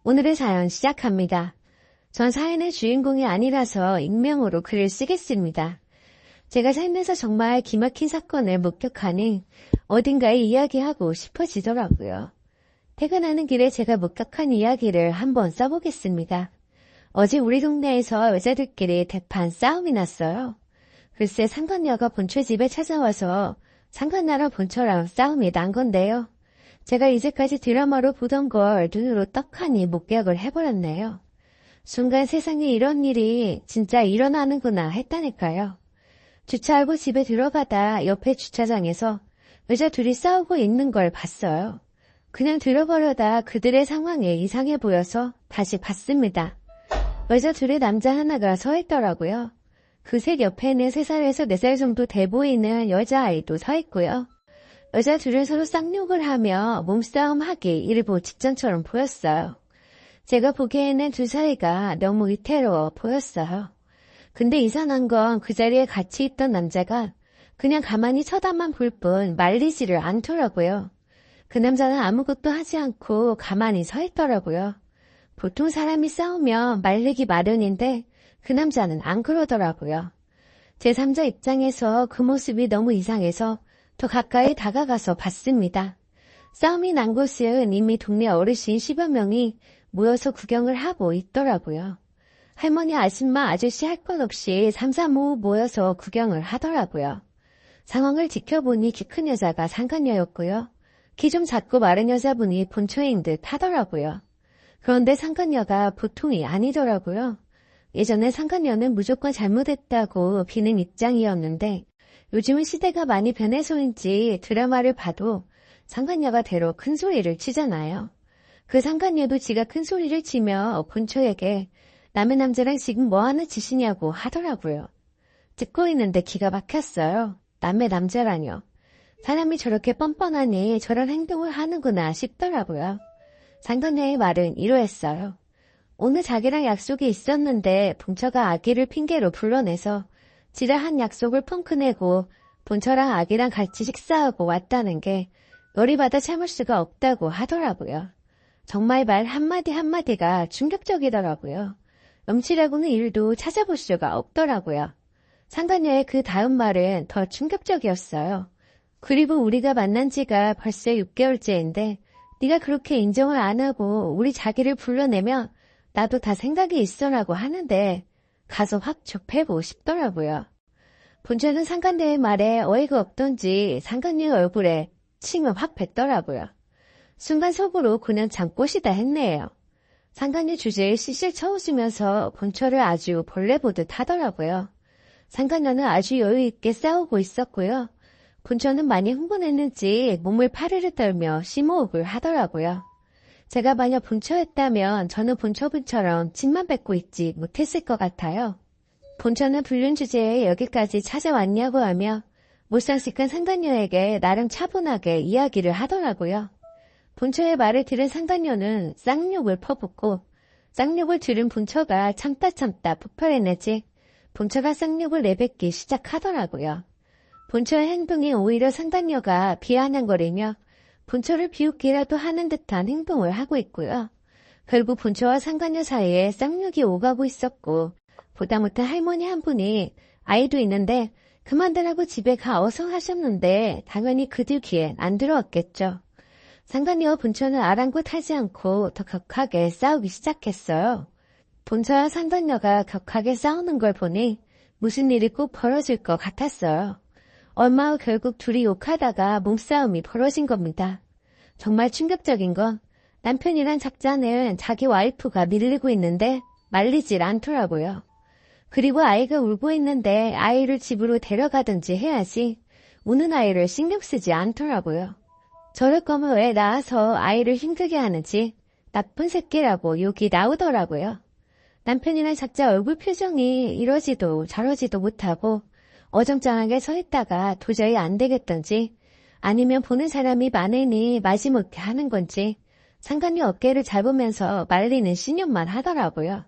오늘의 사연 시작합니다. 전 사연의 주인공이 아니라서 익명으로 글을 쓰겠습니다. 제가 살면서 정말 기막힌 사건을 목격하니 어딘가에 이야기하고 싶어지더라고요. 퇴근하는 길에 제가 목격한 이야기를 한번 써보겠습니다. 어제 우리 동네에서 여자들끼리 대판 싸움이 났어요. 글쎄 상간녀가 본처 집에 찾아와서 상간나라 본처랑 싸움이 난 건데요. 제가 이제까지 드라마로 보던 걸 눈으로 떡하니 목격을 해버렸네요. 순간 세상에 이런 일이 진짜 일어나는구나 했다니까요. 주차하고 집에 들어가다 옆에 주차장에서 여자 둘이 싸우고 있는 걸 봤어요. 그냥 들어버려다 그들의 상황이 이상해 보여서 다시 봤습니다. 여자 둘의 남자 하나가 서 있더라고요. 그 셋 옆에는 3살에서 4살 정도 돼 보이는 여자아이도 서 있고요. 여자 둘은 서로 쌍욕을 하며 몸싸움하기 일보 직전처럼 보였어요. 제가 보기에는 두 사이가 너무 위태로워 보였어요. 근데 이상한 건 그 자리에 같이 있던 남자가 그냥 가만히 쳐다만 볼 뿐 말리지를 않더라고요. 그 남자는 아무것도 하지 않고 가만히 서 있더라고요. 보통 사람이 싸우면 말리기 마련인데 그 남자는 안 그러더라고요. 제3자 입장에서 그 모습이 너무 이상해서 더 가까이 다가가서 봤습니다. 싸움이 난 곳은 이미 동네 어르신 10여 명이 모여서 구경을 하고 있더라고요. 할머니, 아줌마, 아저씨 할 것 없이 3, 4, 5 모여서 구경을 하더라고요. 상황을 지켜보니 키 큰 여자가 상간녀였고요. 키 좀 작고 마른 여자분이 본처인 듯 하더라고요. 그런데 상간녀가 보통이 아니더라고요. 예전에 상간녀는 무조건 잘못했다고 비는 입장이었는데 요즘은 시대가 많이 변해서인지 드라마를 봐도 상간녀가 대로 큰 소리를 치잖아요. 그 상간녀도 지가 큰 소리를 치며 본처에게 남의 남자랑 지금 뭐하는 짓이냐고 하더라고요. 듣고 있는데 기가 막혔어요. 남의 남자라뇨. 사람이 저렇게 뻔뻔하니 저런 행동을 하는구나 싶더라고요. 상간녀의 말은 이러했어요. 오늘 자기랑 약속이 있었는데 본처가 아기를 핑계로 불러내서 지가 한 약속을 펑크내고 본처랑 아기랑 같이 식사하고 왔다는 게 열이 받아 참을 수가 없다고 하더라고요. 정말 말 한마디 한마디가 충격적이더라고요. 염치라고는 일도 찾아볼 수가 없더라고요. 상간녀의 그 다음 말은 더 충격적이었어요. 그리고 우리가 만난 지가 벌써 6개월째인데 네가 그렇게 인정을 안 하고 우리 자기를 불러내면 나도 다 생각이 있어라고 하는데 가서 확 좁혀보고 싶더라고요. 본처는 상간녀의 말에 어이가 없던지 상간녀의 얼굴에 침을 확 뱉더라고요. 순간 속으로 그냥 잠꼬시다 했네요. 상간녀 주제에 실실 쳐웃으면서 본처를 아주 벌레 보듯 하더라고요. 상간녀는 아주 여유있게 싸우고 있었고요. 본처는 많이 흥분했는지 몸을 파르르 떨며 심호흡을 하더라고요. 제가 만약 본처였다면 저는 본처분처럼 침만 뱉고 있지 못했을 것 같아요. 본처는 불륜 주제에 여기까지 찾아왔냐고 하며 못상식한 상간녀에게 나름 차분하게 이야기를 하더라고요. 본처의 말을 들은 상간녀는 쌍욕을 퍼붓고 쌍욕을 들은 본처가 참다 폭발해내지 본처가 쌍욕을 내뱉기 시작하더라고요. 본처의 행동이 오히려 상간녀가 비아냥거리며 본처를 비웃기라도 하는 듯한 행동을 하고 있고요. 결국 본처와 상간녀 사이에 쌍욕이 오가고 있었고 보다 못해 할머니 한 분이 아이도 있는데 그만두라고 집에 가 어서 하셨는데 당연히 그들 귀엔 안 들어왔겠죠. 상간녀와 본처는 아랑곳하지 않고 더 격하게 싸우기 시작했어요. 본처와 상간녀가 격하게 싸우는 걸 보니 무슨 일이 꼭 벌어질 것 같았어요. 얼마 후 결국 둘이 욕하다가 몸싸움이 벌어진 겁니다. 정말 충격적인 건 남편이란 작자는 자기 와이프가 밀리고 있는데 말리질 않더라고요. 그리고 아이가 울고 있는데 아이를 집으로 데려가든지 해야지 우는 아이를 신경 쓰지 않더라고요. 저럴 거면 왜 낳아서 아이를 힘들게 하는지 나쁜 새끼라고 욕이 나오더라고요. 남편이랑 작자 얼굴 표정이 이러지도 저러지도 못하고 어정쩡하게 서 있다가 도저히 안 되겠던지 아니면 보는 사람이 많으니 마지못해 하는 건지 상간녀 어깨를 잡으면서 말리는 신용만 하더라고요.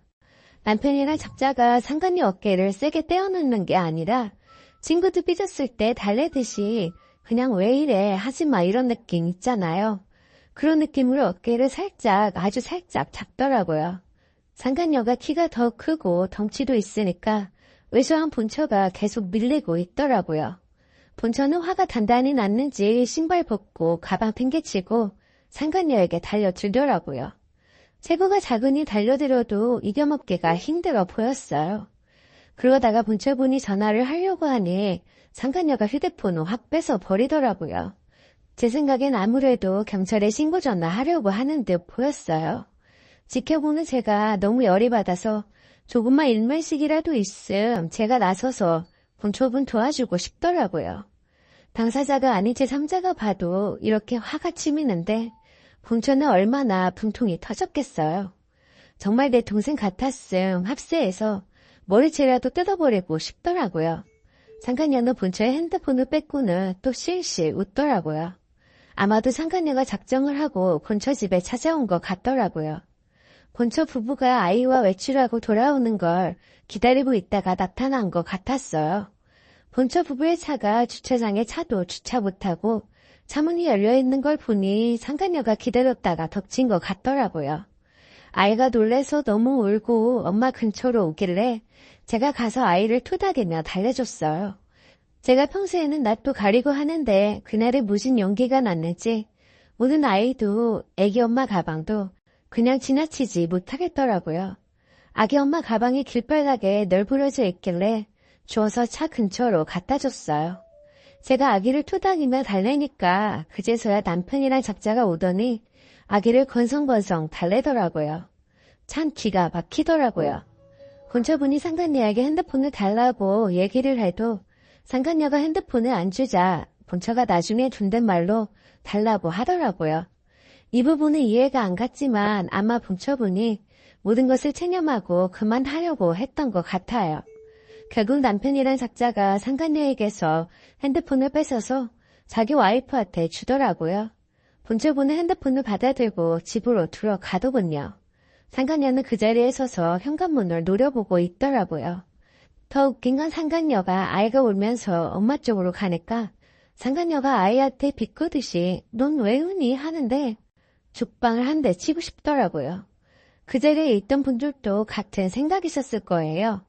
남편이랑 작자가 상간녀 어깨를 세게 떼어놓는 게 아니라 친구들 삐졌을 때 달래듯이 그냥 왜 이래 하지마 이런 느낌 있잖아요. 그런 느낌으로 어깨를 아주 살짝 잡더라고요. 상간녀가 키가 더 크고 덩치도 있으니까 왜소한 본처가 계속 밀리고 있더라고요. 본처는 화가 단단히 났는지 신발 벗고 가방 팽개치고 상간녀에게 달려들더라고요. 체구가 작으니 달려들어도 이겨먹기가 힘들어 보였어요. 그러다가 본처분이 전화를 하려고 하니 상간녀가 휴대폰을 확 뺏어 버리더라고요. 제 생각엔 아무래도 경찰에 신고 전화하려고 하는 듯 보였어요. 지켜보는 제가 너무 열이 받아서 조금만 일면식이라도 있음 제가 나서서 본처분 도와주고 싶더라고요. 당사자가 아닌 제3자가 봐도 이렇게 화가 치미는데 본처는 얼마나 분통이 터졌겠어요. 정말 내 동생 같았음 합세해서 머리채라도 뜯어버리고 싶더라고요. 상간녀는 본처의 핸드폰을 뺏고는 또 실실 웃더라고요. 아마도 상간녀가 작정을 하고 본처 집에 찾아온 것 같더라고요. 본처 부부가 아이와 외출하고 돌아오는 걸 기다리고 있다가 나타난 것 같았어요. 본처 부부의 차가 주차장에 차도 주차 못하고 차문이 열려있는 걸 보니 상간녀가 기다렸다가 덮친 것 같더라고요. 아이가 놀래서 너무 울고 엄마 근처로 오길래 제가 가서 아이를 토닥이며 달래줬어요. 제가 평소에는 낯도 가리고 하는데 그날은 무슨 용기가 났는지 모든 아이도 애기 엄마 가방도 그냥 지나치지 못하겠더라고요. 아기 엄마 가방이 길바닥에 널브러져 있길래 주워서 차 근처로 갖다 줬어요. 제가 아기를 토닥이며 달래니까 그제서야 남편이랑 작자가 오더니 아기를 건성건성 달래더라고요. 참 기가 막히더라고요. 본처분이 상간녀에게 핸드폰을 달라고 얘기를 해도 상간녀가 핸드폰을 안 주자 본처가 나중에 준단 말로 달라고 하더라고요. 이 부분은 이해가 안 갔지만 아마 본처분이 모든 것을 체념하고 그만하려고 했던 것 같아요. 결국 남편이란 작자가 상간녀에게서 핸드폰을 뺏어서 자기 와이프한테 주더라고요. 본처분은 핸드폰을 받아들고 집으로 들어가더군요. 상간녀는 그 자리에 서서 현관문을 노려보고 있더라고요. 더 웃긴 건 상간녀가 아이가 울면서 엄마 쪽으로 가니까 상간녀가 아이한테 비꼬듯이 넌 왜 우니 하는데 죽방을 한 대 치고 싶더라고요. 그 자리에 있던 분들도 같은 생각이 있었을 거예요.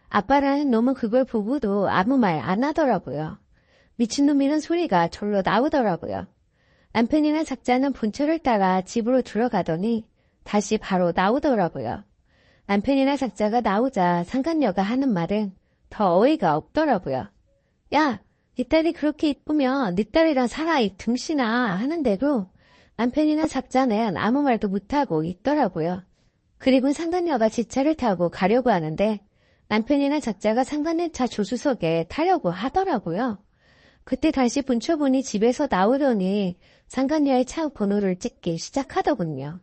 아빠라는 놈은 그걸 보고도 아무 말 안 하더라고요. 미친놈이란 소리가 절로 나오더라고요. 남편이나 작자는 본처를 따라 집으로 들어가더니 다시 바로 나오더라고요. 남편이나 작자가 나오자 상간녀가 하는 말은 더 어이가 없더라고요. 야, 네 딸이 그렇게 이쁘면 네 딸이랑 살아 이 등신아 하는데도 남편이나 작자는 아무 말도 못하고 있더라고요. 그리고 상간녀가 지차를 타고 가려고 하는데 남편이나 작자가 상간녀 차 조수석에 타려고 하더라고요. 그때 다시 본처분이 집에서 나오더니 상간녀의 차 번호를 찍기 시작하더군요.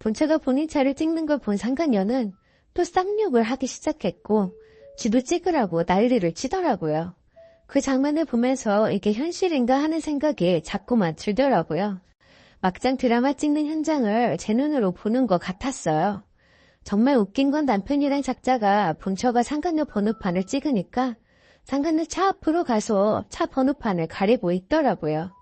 본처가 본인 차를 찍는 걸 본 상간녀는 또 쌍욕을 하기 시작했고 지도 찍으라고 난리를 치더라고요. 그 장면을 보면서 이게 현실인가 하는 생각이 자꾸만 들더라고요. 막장 드라마 찍는 현장을 제 눈으로 보는 것 같았어요. 정말 웃긴 건 남편이랑 작자가 본처가 상간녀 번호판을 찍으니까 상간녀 차 앞으로 가서 차 번호판을 가리고 있더라고요.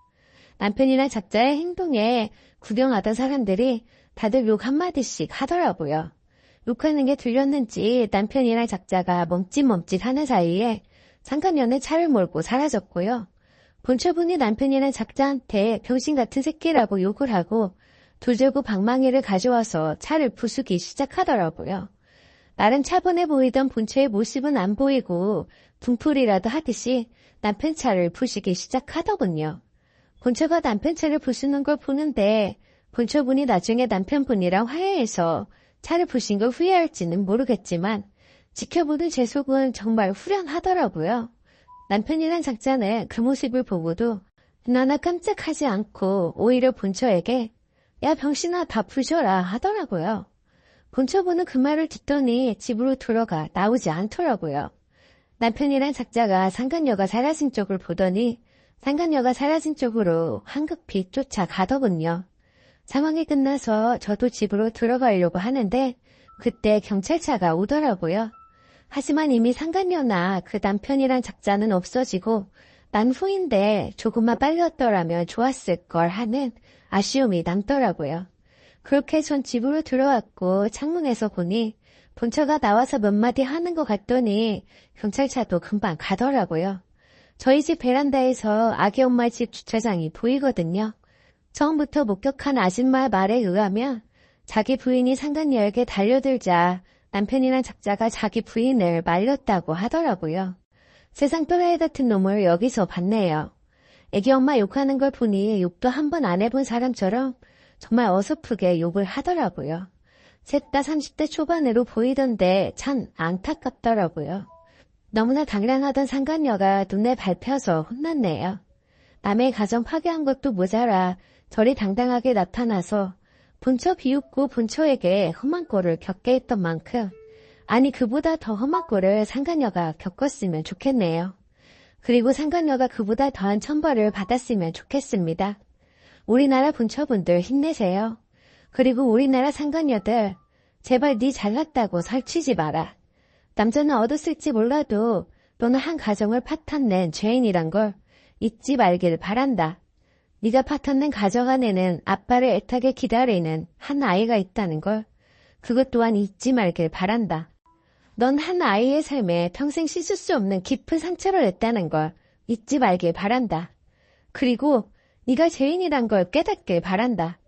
남편이랑 작자의 행동에 구경하던 사람들이 다들 욕 한마디씩 하더라고요. 욕하는 게 들렸는지 남편이랑 작자가 멈칫멈칫 하는 사이에 상간녀는 차를 몰고 사라졌고요. 본처분이 남편이랑 작자한테 병신 같은 새끼라고 욕을 하고 돌들고 방망이를 가져와서 차를 부수기 시작하더라고요. 나름 차분해 보이던 본처의 모습은 안 보이고 분풀이라도 하듯이 남편 차를 부수기 시작하더군요. 본처가 남편 차를 부수는 걸 보는데 본처분이 나중에 남편분이랑 화해해서 차를 부신 걸 후회할지는 모르겠지만 지켜보는 제 속은 정말 후련하더라고요. 남편이란 작자는 그 모습을 보고도 하나 깜짝하지 않고 오히려 본처에게 야 병신아 다 부셔라 하더라고요. 본처분은 그 말을 듣더니 집으로 들어가 나오지 않더라고요. 남편이란 작자가 상간녀가 사라진 쪽을 보더니 상간녀가 사라진 쪽으로 황급히 쫓아가더군요. 상황이 끝나서 저도 집으로 들어가려고 하는데 그때 경찰차가 오더라고요. 하지만 이미 상간녀나 그 남편이란 작자는 없어지고 난 후인데 조금만 빨리 왔더라면 좋았을 걸 하는 아쉬움이 남더라고요. 그렇게 전 집으로 들어왔고 창문에서 보니 본처가 나와서 몇 마디 하는 것 같더니 경찰차도 금방 가더라고요. 저희 집 베란다에서 아기 엄마 집 주차장이 보이거든요. 처음부터 목격한 아줌마 말에 의하면 자기 부인이 상간 열게 달려들자 남편이랑 작자가 자기 부인을 말렸다고 하더라고요. 세상 또라이 같은 놈을 여기서 봤네요. 애기 엄마 욕하는 걸 보니 욕도 한 번 안 해본 사람처럼 정말 어설프게 욕을 하더라고요. 셋 다 30대 초반으로 보이던데 참 안타깝더라고요. 너무나 당연하던 상간녀가 눈에 밟혀서 혼났네요. 남의 가정 파괴한 것도 모자라 저리 당당하게 나타나서 본처 비웃고 본처에게 험한 꼴을 겪게 했던 만큼 아니 그보다 더 험한 꼴을 상간녀가 겪었으면 좋겠네요. 그리고 상간녀가 그보다 더한 천벌을 받았으면 좋겠습니다. 우리나라 본처분들 힘내세요. 그리고 우리나라 상간녀들 제발 네 잘났다고 설치지 마라. 남자는 얻었을지 몰라도 너는 한 가정을 파탄낸 죄인이란 걸 잊지 말길 바란다. 네가 파탄낸 가정 안에는 아빠를 애타게 기다리는 한 아이가 있다는 걸 그것 또한 잊지 말길 바란다. 넌 한 아이의 삶에 평생 씻을 수 없는 깊은 상처를 냈다는 걸 잊지 말길 바란다. 그리고 네가 죄인이란 걸 깨닫길 바란다.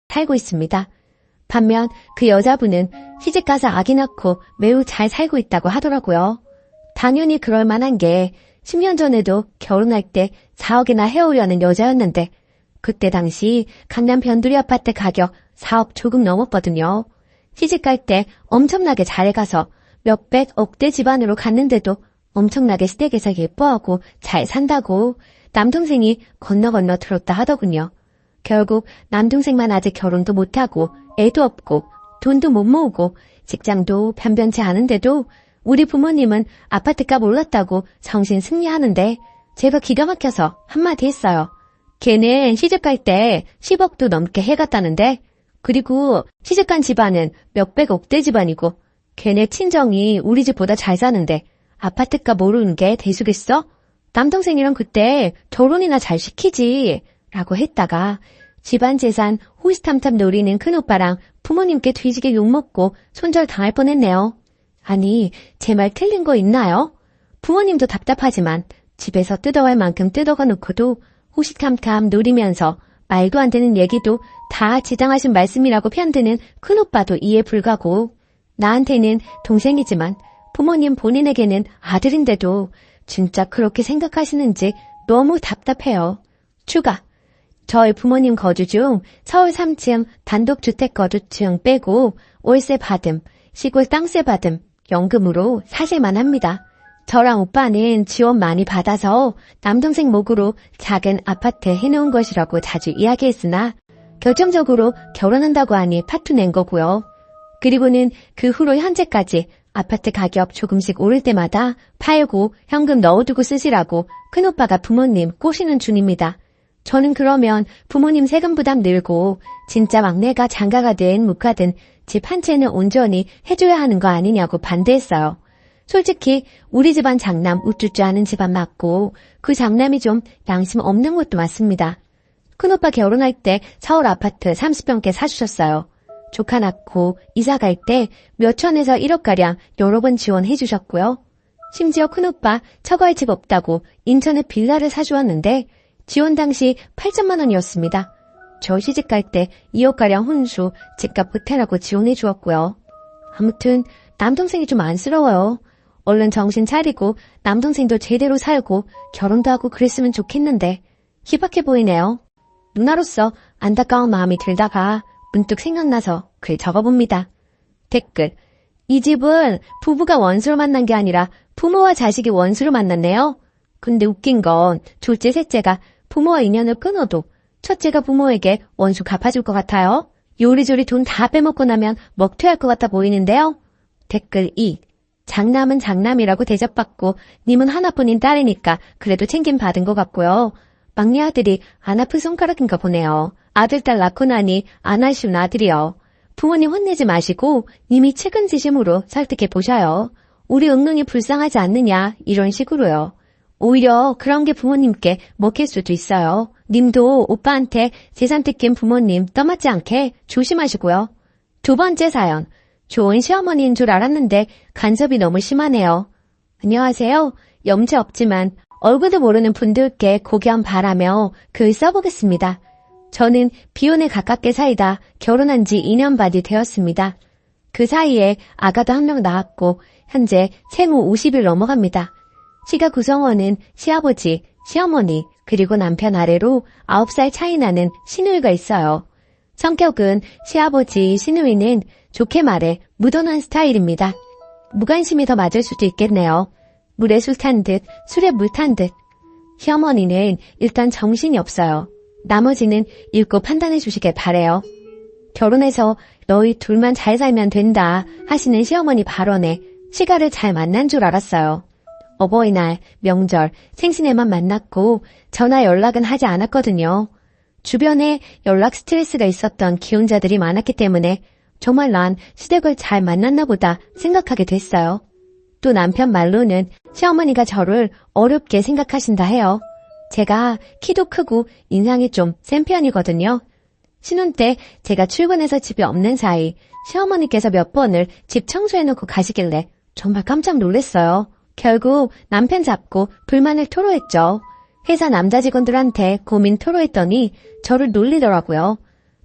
살고 있습니다. 반면 그 여자분은 시집가서 아기 낳고 매우 잘 살고 있다고 하더라고요. 당연히 그럴 만한 게 10년 전에도 결혼할 때 4억이나 해오려는 여자였는데 그때 당시 강남 변두리 아파트 가격 4억 조금 넘었거든요. 시집갈 때 엄청나게 잘가서 몇백 억대 집안으로 갔는데도 엄청나게 시댁에서 예뻐하고 잘 산다고 남동생이 건너 들었다 하더군요. 결국 남동생만 아직 결혼도 못하고 애도 없고 돈도 못 모으고 직장도 변변치 않은데도 우리 부모님은 아파트값 올랐다고 정신 승리하는데 제가 기가 막혀서 한마디 했어요. 걔는 시집갈 때 10억도 넘게 해갔다는데 그리고 시집간 집안은 몇백 억대 집안이고 걔네 친정이 우리 집보다 잘 사는데 아파트값 오르는 게 대수겠어? 남동생이랑 그때 결혼이나 잘 시키지 라고 했다가 집안 재산 호시탐탐 노리는 큰오빠랑 부모님께 뒤지게 욕먹고 손절 당할 뻔했네요. 아니 제 말 틀린 거 있나요? 부모님도 답답하지만 집에서 뜯어갈 만큼 뜯어가 놓고도 호시탐탐 노리면서 말도 안 되는 얘기도 다 지당하신 말씀이라고 편드는 큰오빠도 이해 불가고 나한테는 동생이지만 부모님 본인에게는 아들인데도 진짜 그렇게 생각하시는지 너무 답답해요. 추가. 저희 부모님 거주 중 서울 3층 단독주택 거주층 빼고 월세 받음, 시골 땅세 받음, 연금으로 사실만 합니다. 저랑 오빠는 지원 많이 받아서 남동생 목으로 작은 아파트 해놓은 것이라고 자주 이야기했으나 결정적으로 결혼한다고 하니 파투 낸 거고요. 그리고는 그 후로 현재까지 아파트 가격 조금씩 오를 때마다 팔고 현금 넣어두고 쓰시라고 큰오빠가 부모님 꼬시는 중입니다. 저는 그러면 부모님 세금 부담 늘고 진짜 막내가 장가가든 묵가든 집 한 채는 온전히 해줘야 하는 거 아니냐고 반대했어요. 솔직히 우리 집안 장남 우쭈쭈 하는 집안 맞고 그 장남이 좀 양심 없는 것도 맞습니다. 큰오빠 결혼할 때 서울 아파트 30평대 사주셨어요. 조카 낳고 이사 갈 때 몇천에서 1억가량 여러 번 지원해 주셨고요. 심지어 큰오빠 처가할 집 없다고 인천에 빌라를 사주었는데 지원 당시 8천만 원이었습니다. 저 시집갈 때 2억가량 혼수, 집값 보태라고 지원해 주었고요. 아무튼 남동생이 좀 안쓰러워요. 얼른 정신 차리고 남동생도 제대로 살고 결혼도 하고 그랬으면 좋겠는데 희박해 보이네요. 누나로서 안타까운 마음이 들다가 문득 생각나서 글 적어봅니다. 댓글. 이 집은 부부가 원수로 만난 게 아니라 부모와 자식이 원수로 만났네요. 근데 웃긴 건 둘째, 셋째가 부모와 인연을 끊어도 첫째가 부모에게 원수 갚아줄 것 같아요. 요리조리 돈 다 빼먹고 나면 먹튀할 것 같아 보이는데요. 댓글 2. 장남은 장남이라고 대접받고 님은 하나뿐인 딸이니까 그래도 챙김 받은 것 같고요. 막내 아들이 안 아픈 손가락인가 보네요. 아들, 딸 낳고 나니 안 아쉬운 아들이요. 부모님 혼내지 마시고 님이 측은지심으로 설득해 보셔요. 우리 응능이 불쌍하지 않느냐 이런 식으로요. 오히려 그런 게 부모님께 먹힐 수도 있어요. 님도 오빠한테 재산 뜯긴 부모님 떠맡지 않게 조심하시고요. 두 번째 사연. 좋은 시어머니인 줄 알았는데 간섭이 너무 심하네요. 안녕하세요. 염치 없지만 얼굴도 모르는 분들께 고견 바라며 글 써보겠습니다. 저는 비혼에 가깝게 살다 결혼한 지 2년 반이 되었습니다. 그 사이에 아가도 한 명 낳았고 현재 생후 50일 넘어갑니다. 시가 구성원은 시아버지, 시어머니, 그리고 남편 아래로 9살 차이 나는 시누이가 있어요. 성격은 시아버지, 시누이는 좋게 말해 무던한 스타일입니다. 무관심이 더 맞을 수도 있겠네요. 물에 술 탄 듯, 술에 물 탄 듯. 시어머니는 일단 정신이 없어요. 나머지는 읽고 판단해 주시길 바래요. 결혼해서 너희 둘만 잘 살면 된다 하시는 시어머니 발언에 시가를 잘 만난 줄 알았어요. 어버이날, 명절, 생신에만 만났고 전화 연락은 하지 않았거든요. 주변에 연락 스트레스가 있었던 기혼자들이 많았기 때문에 정말 난 시댁을 잘 만났나 보다 생각하게 됐어요. 또 남편 말로는 시어머니가 저를 어렵게 생각하신다 해요. 제가 키도 크고 인상이 좀 센 편이거든요. 신혼 때 제가 출근해서 집에 없는 사이 시어머니께서 몇 번을 집 청소해놓고 가시길래 정말 깜짝 놀랐어요. 결국 남편 잡고 불만을 토로했죠. 회사 남자 직원들한테 고민 토로했더니 저를 놀리더라고요.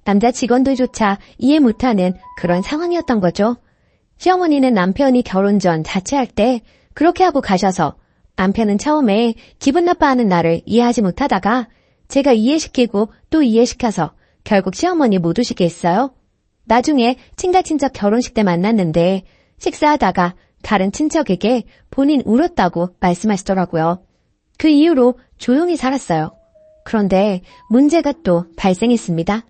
남자 직원들조차 이해 못하는 그런 상황이었던 거죠. 시어머니는 남편이 결혼 전 자취할 때 그렇게 하고 가셔서 남편은 처음에 기분 나빠하는 나를 이해하지 못하다가 제가 이해시키고 또 이해시켜서 결국 시어머니 못 오시게 했어요. 나중에 친가친척 결혼식 때 만났는데 식사하다가 다른 친척에게 본인 울었다고 말씀하시더라고요. 그 이후로 조용히 살았어요. 그런데 문제가 또 발생했습니다.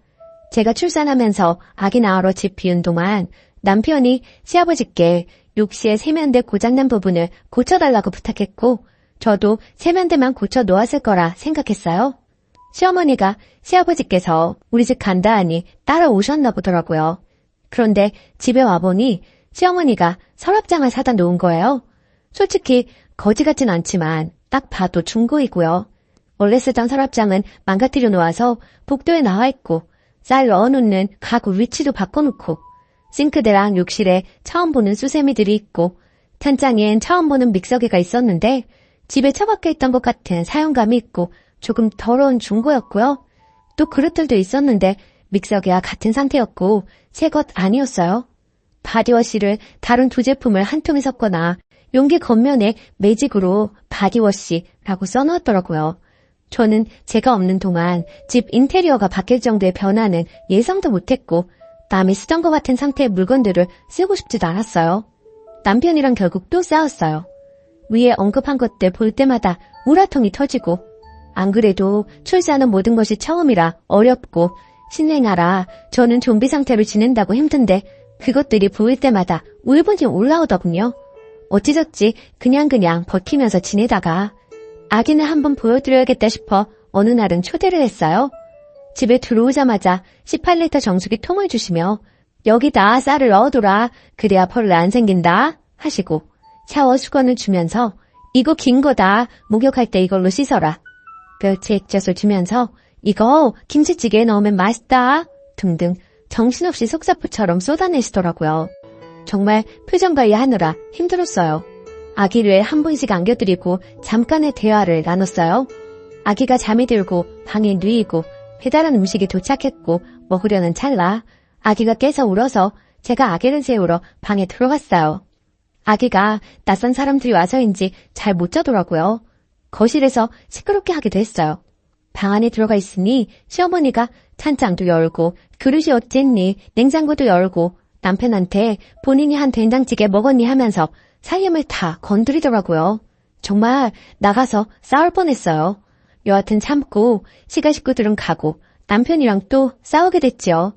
제가 출산하면서 아기 낳으러 집 비운 동안 남편이 시아버지께 욕실의 세면대 고장난 부분을 고쳐달라고 부탁했고 저도 세면대만 고쳐 놓았을 거라 생각했어요. 시어머니가 시아버지께서 우리 집 간다 하니 따라오셨나 보더라고요. 그런데 집에 와보니 시어머니가 서랍장을 사다 놓은 거예요. 솔직히 거지 같진 않지만 딱 봐도 중고이고요. 원래 쓰던 서랍장은 망가뜨려 놓아서 복도에 나와 있고 쌀 넣어놓는 가구 위치도 바꿔놓고 싱크대랑 욕실에 처음 보는 수세미들이 있고 찬장엔 처음 보는 믹서기가 있었는데 집에 처박혀 있던 것 같은 사용감이 있고 조금 더러운 중고였고요. 또 그릇들도 있었는데 믹서기와 같은 상태였고 새 것 아니었어요. 바디워시를 다른 두 제품을 한 통에 섞거나 용기 겉면에 매직으로 바디워시라고 써놓았더라고요. 저는 제가 없는 동안 집 인테리어가 바뀔 정도의 변화는 예상도 못했고 남이 쓰던 것 같은 상태의 물건들을 쓰고 싶지도 않았어요. 남편이랑 결국 또 싸웠어요. 위에 언급한 것들 볼 때마다 우라통이 터지고 안 그래도 출산은 모든 것이 처음이라 어렵고 신생아라 저는 좀비 상태로 지낸다고 힘든데 그것들이 보일 때마다 울분이 올라오더군요. 어찌저찌 그냥 버티면서 지내다가 아기는 한번 보여드려야겠다 싶어 어느 날은 초대를 했어요. 집에 들어오자마자 18리터 정수기 통을 주시며 여기다 쌀을 넣어둬라 그래야 벌레 안 생긴다 하시고 샤워 수건을 주면서 이거 긴 거다 목욕할 때 이걸로 씻어라 멸치 액젓을 주면서 이거 김치찌개에 넣으면 맛있다 등등 정신없이 속사포처럼 쏟아내시더라고요. 정말 표정 관리하느라 힘들었어요. 아기를 한 분씩 안겨드리고 잠깐의 대화를 나눴어요. 아기가 잠이 들고 방에 누이고 배달한 음식이 도착했고 먹으려는 찰나 아기가 깨서 울어서 제가 아기를 재우러 방에 들어갔어요. 아기가 낯선 사람들이 와서인지 잘 못 자더라고요. 거실에서 시끄럽게 하기도 했어요. 방 안에 들어가 있으니 시어머니가 찬장도 열고 그릇이 어쨌니 냉장고도 열고 남편한테 본인이 한 된장찌개 먹었니 하면서 살림을 다 건드리더라고요. 정말 나가서 싸울 뻔했어요. 여하튼 참고 시가 식구들은 가고 남편이랑 또 싸우게 됐지요.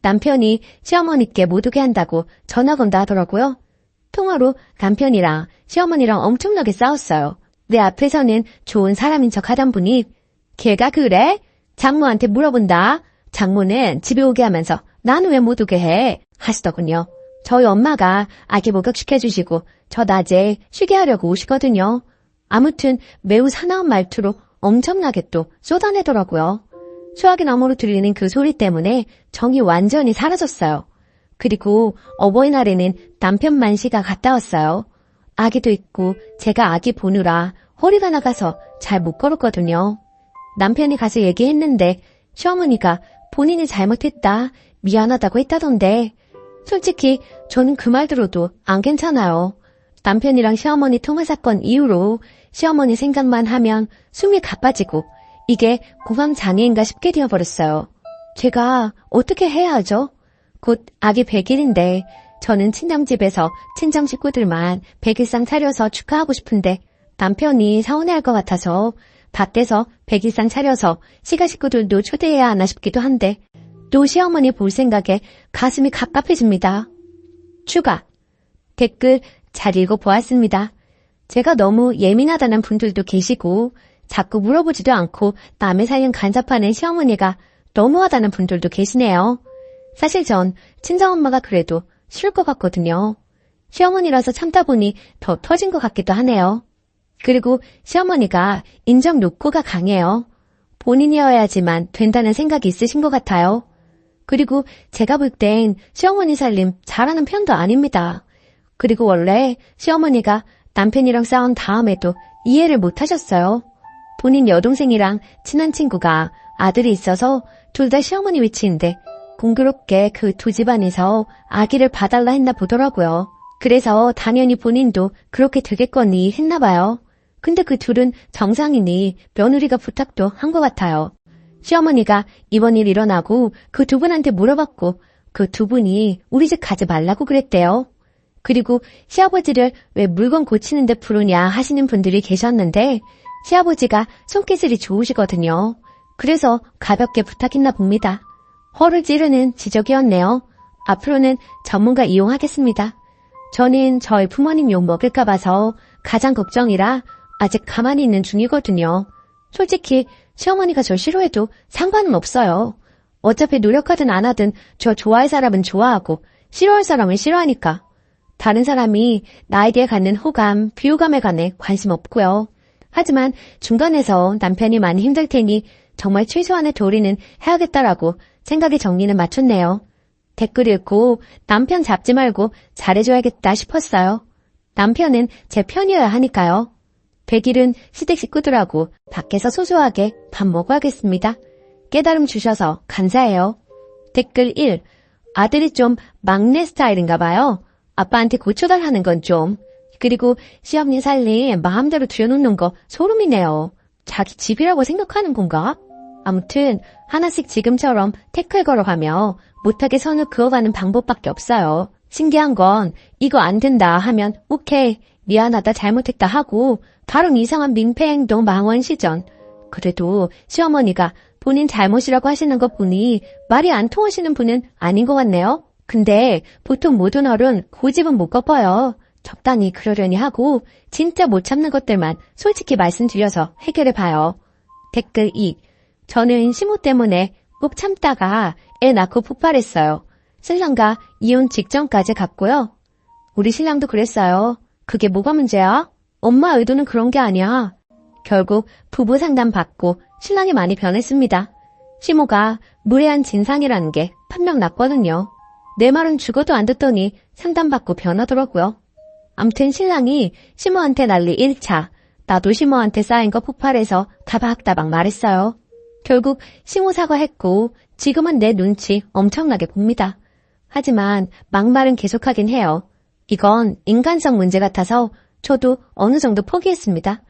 남편이 시어머니께 못 오게 한다고 전화 건다 하더라고요. 통화로 남편이랑 시어머니랑 엄청나게 싸웠어요. 내 앞에서는 좋은 사람인 척 하던 분이 걔가 그래? 장모한테 물어본다. 장모는 집에 오게 하면서 나는 왜 못 오게 해? 하시더군요. 저희 엄마가 아기 목욕시켜주시고 저 낮에 쉬게 하려고 오시거든요. 아무튼 매우 사나운 말투로 엄청나게 또 쏟아내더라고요. 수화기 너머로 들리는 그 소리 때문에 정이 완전히 사라졌어요. 그리고 어버이날에는 남편 만시가 갔다 왔어요. 아기도 있고 제가 아기 보느라 허리가 나가서 잘 못 걸었거든요. 남편이 가서 얘기했는데 시어머니가 본인이 잘못했다, 미안하다고 했다던데 솔직히 저는 그 말 들어도 안 괜찮아요. 남편이랑 시어머니 통화 사건 이후로 시어머니 생각만 하면 숨이 가빠지고 이게 공황장애인가 싶게 되어버렸어요. 제가 어떻게 해야 하죠? 곧 아기 100일인데 저는 친정집에서 친정 식구들만 100일상 차려서 축하하고 싶은데 남편이 서운해할 것 같아서 밖에서 100일상 차려서 시가 식구들도 초대해야 하나 싶기도 한데 또 시어머니 볼 생각에 가슴이 갑갑해집니다. 추가 댓글 잘 읽어보았습니다. 제가 너무 예민하다는 분들도 계시고 자꾸 물어보지도 않고 남의 사연 간섭하는 시어머니가 너무하다는 분들도 계시네요. 사실 전 친정엄마가 그래도 싫을 것 같거든요. 시어머니라서 참다 보니 더 터진 것 같기도 하네요. 그리고 시어머니가 인정 욕구가 강해요. 본인이어야지만 된다는 생각이 있으신 것 같아요. 그리고 제가 볼 땐 시어머니 살림 잘하는 편도 아닙니다. 그리고 원래 시어머니가 남편이랑 싸운 다음에도 이해를 못 하셨어요. 본인 여동생이랑 친한 친구가 아들이 있어서 둘 다 시어머니 위치인데 공교롭게 그 두 집안에서 아기를 봐달라 했나 보더라고요. 그래서 당연히 본인도 그렇게 되겠거니 했나 봐요. 근데 그 둘은 정상이니 며느리가 부탁도 한 것 같아요. 시어머니가 이번 일 일어나고 그 두 분한테 물어봤고 그 두 분이 우리 집 가지 말라고 그랬대요. 그리고 시아버지를 왜 물건 고치는데 부르냐 하시는 분들이 계셨는데 시아버지가 손기술이 좋으시거든요. 그래서 가볍게 부탁했나 봅니다. 허를 찌르는 지적이었네요. 앞으로는 전문가 이용하겠습니다. 저는 저희 부모님 욕 먹을까 봐서 가장 걱정이라 아직 가만히 있는 중이거든요. 솔직히 시어머니가 절 싫어해도 상관은 없어요. 어차피 노력하든 안 하든 저 좋아할 사람은 좋아하고 싫어할 사람은 싫어하니까. 다른 사람이 나에 대해 갖는 호감, 비호감에 관해 관심 없고요. 하지만 중간에서 남편이 많이 힘들 테니 정말 최소한의 도리는 해야겠다라고 생각의 정리는 맞췄네요. 댓글 읽고 남편 잡지 말고 잘해줘야겠다 싶었어요. 남편은 제 편이어야 하니까요. 100일은 시댁 식구들하고 밖에서 소소하게 밥 먹어야겠습니다. 깨달음 주셔서 감사해요. 댓글 1. 아들이 좀 막내 스타일인가 봐요. 아빠한테 고쳐달라는 건 좀. 그리고 시어머니 살림 마음대로 들여놓는 거 소름이네요. 자기 집이라고 생각하는 건가? 아무튼 하나씩 지금처럼 태클 걸어가며 못하게 선을 그어가는 방법밖에 없어요. 신기한 건 이거 안 된다 하면 오케이, 미안하다, 잘못했다 하고 다른 이상한 민폐 행동 망원 시전. 그래도 시어머니가 본인 잘못이라고 하시는 거 보니 말이 안 통하시는 분은 아닌 것 같네요. 근데 보통 모든 어른 고집은 못 꺾어요. 적당히 그러려니 하고 진짜 못 참는 것들만 솔직히 말씀드려서 해결해봐요. 댓글 2. 저는 시모 때문에 꼭 참다가 애 낳고 폭발했어요. 신랑과 이혼 직전까지 갔고요. 우리 신랑도 그랬어요. 그게 뭐가 문제야? 엄마 의도는 그런 게 아니야. 결국 부부 상담 받고 신랑이 많이 변했습니다. 시모가 무례한 진상이라는 게 판명 났거든요. 내 말은 죽어도 안 듣더니 상담받고 변하더라고요. 암튼 신랑이 시모한테 난리 1차, 나도 시모한테 쌓인 거 폭발해서 다박다박 말했어요. 결국 시모 사과했고 지금은 내 눈치 엄청나게 봅니다. 하지만 막말은 계속하긴 해요. 이건 인간성 문제 같아서 저도 어느 정도 포기했습니다.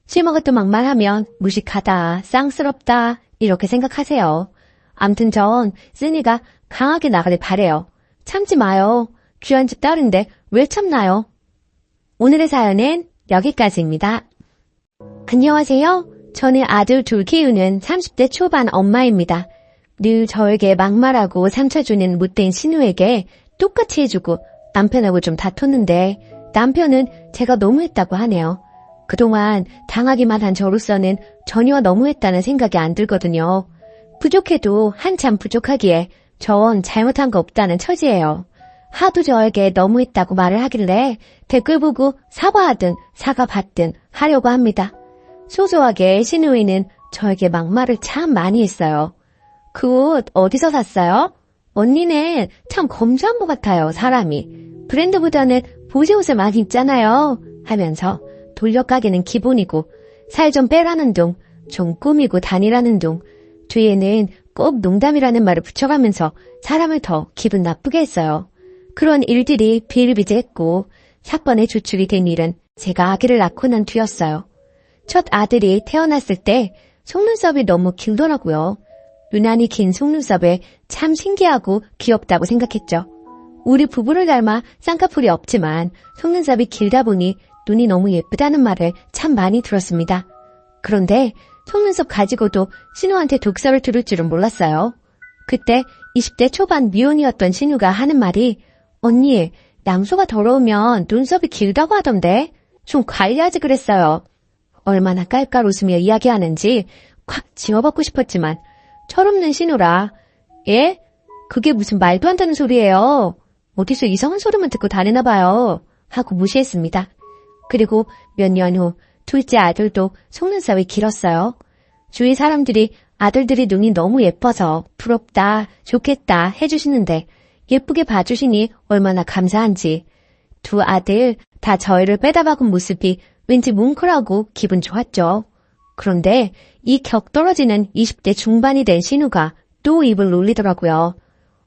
시모가 또 막말하면 무식하다, 쌍스럽다 이렇게 생각하세요. 암튼 전 쓰니가 강하게 나가길 바래요. 참지 마요. 귀한 집 딸인데 왜 참나요? 오늘의 사연은 여기까지입니다. 안녕하세요. 저는 아들 둘 키우는 30대 초반 엄마입니다. 늘 저에게 막말하고 상처 주는 못된 신우에게 똑같이 해주고 남편하고 좀 다퉜는데 남편은 제가 너무했다고 하네요. 그동안 당하기만 한 저로서는 전혀 너무했다는 생각이 안 들거든요. 부족해도 한참 부족하기에 전 잘못한 거 없다는 처지예요. 하도 저에게 너무했다고 말을 하길래 댓글 보고 사과하든 사과받든 하려고 합니다. 소소하게 신우이는 저에게 막말을 참 많이 했어요. 그 옷 어디서 샀어요? 언니는 참 검소한 것 같아요, 사람이. 브랜드보다는 보세 옷을 많이 입잖아요. 하면서 돌려가기는 기본이고 살 좀 빼라는 둥, 좀 꾸미고 다니라는 둥, 뒤에는 꼭 농담이라는 말을 붙여가면서 사람을 더 기분 나쁘게 했어요. 그런 일들이 비일비재했고 사건의 주축이 된 일은 제가 아기를 낳고 난 뒤였어요. 첫 아들이 태어났을 때 속눈썹이 너무 길더라고요. 유난히 긴 속눈썹에 참 신기하고 귀엽다고 생각했죠. 우리 부부를 닮아 쌍꺼풀이 없지만 속눈썹이 길다 보니 눈이 너무 예쁘다는 말을 참 많이 들었습니다. 그런데 속눈썹 가지고도 신우한테 독설을 들을 줄은 몰랐어요. 그때 20대 초반 미혼이었던 신우가 하는 말이 언니, 양수가 더러우면 눈썹이 길다고 하던데 좀 관리하지 그랬어요. 얼마나 깔깔 웃으며 이야기하는지 콱 지워받고 싶었지만 철없는 신우라 예? 그게 무슨 말도 안 되는 소리예요. 어디서 이상한 소리만 듣고 다니나 봐요. 하고 무시했습니다. 그리고 몇 년 후 둘째 아들도 속눈썹이 길었어요. 주위 사람들이 아들들이 눈이 너무 예뻐서 부럽다, 좋겠다 해주시는데 예쁘게 봐주시니 얼마나 감사한지. 두 아들 다 저희를 빼다박은 모습이 왠지 뭉클하고 기분 좋았죠. 그런데 이 격떨어지는 20대 중반이 된 신우가 또 입을 놀리더라고요.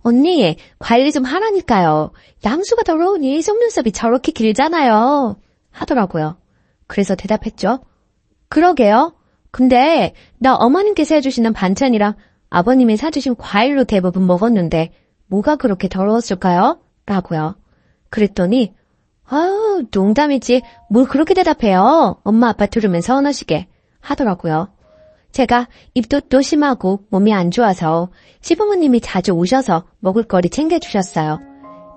언니, 관리 좀 하라니까요. 양수가 더러우니 속눈썹이 저렇게 길잖아요. 하더라고요. 그래서 대답했죠. 그러게요. 근데 나 어머님께서 해주시는 반찬이랑 아버님이 사주신 과일로 대부분 먹었는데 뭐가 그렇게 더러웠을까요? 라고요. 그랬더니 아유, 농담이지 뭘 그렇게 대답해요. 엄마 아빠 들으면 서운하시게 하더라고요. 제가 입덧도 심하고 몸이 안 좋아서 시부모님이 자주 오셔서 먹을거리 챙겨주셨어요.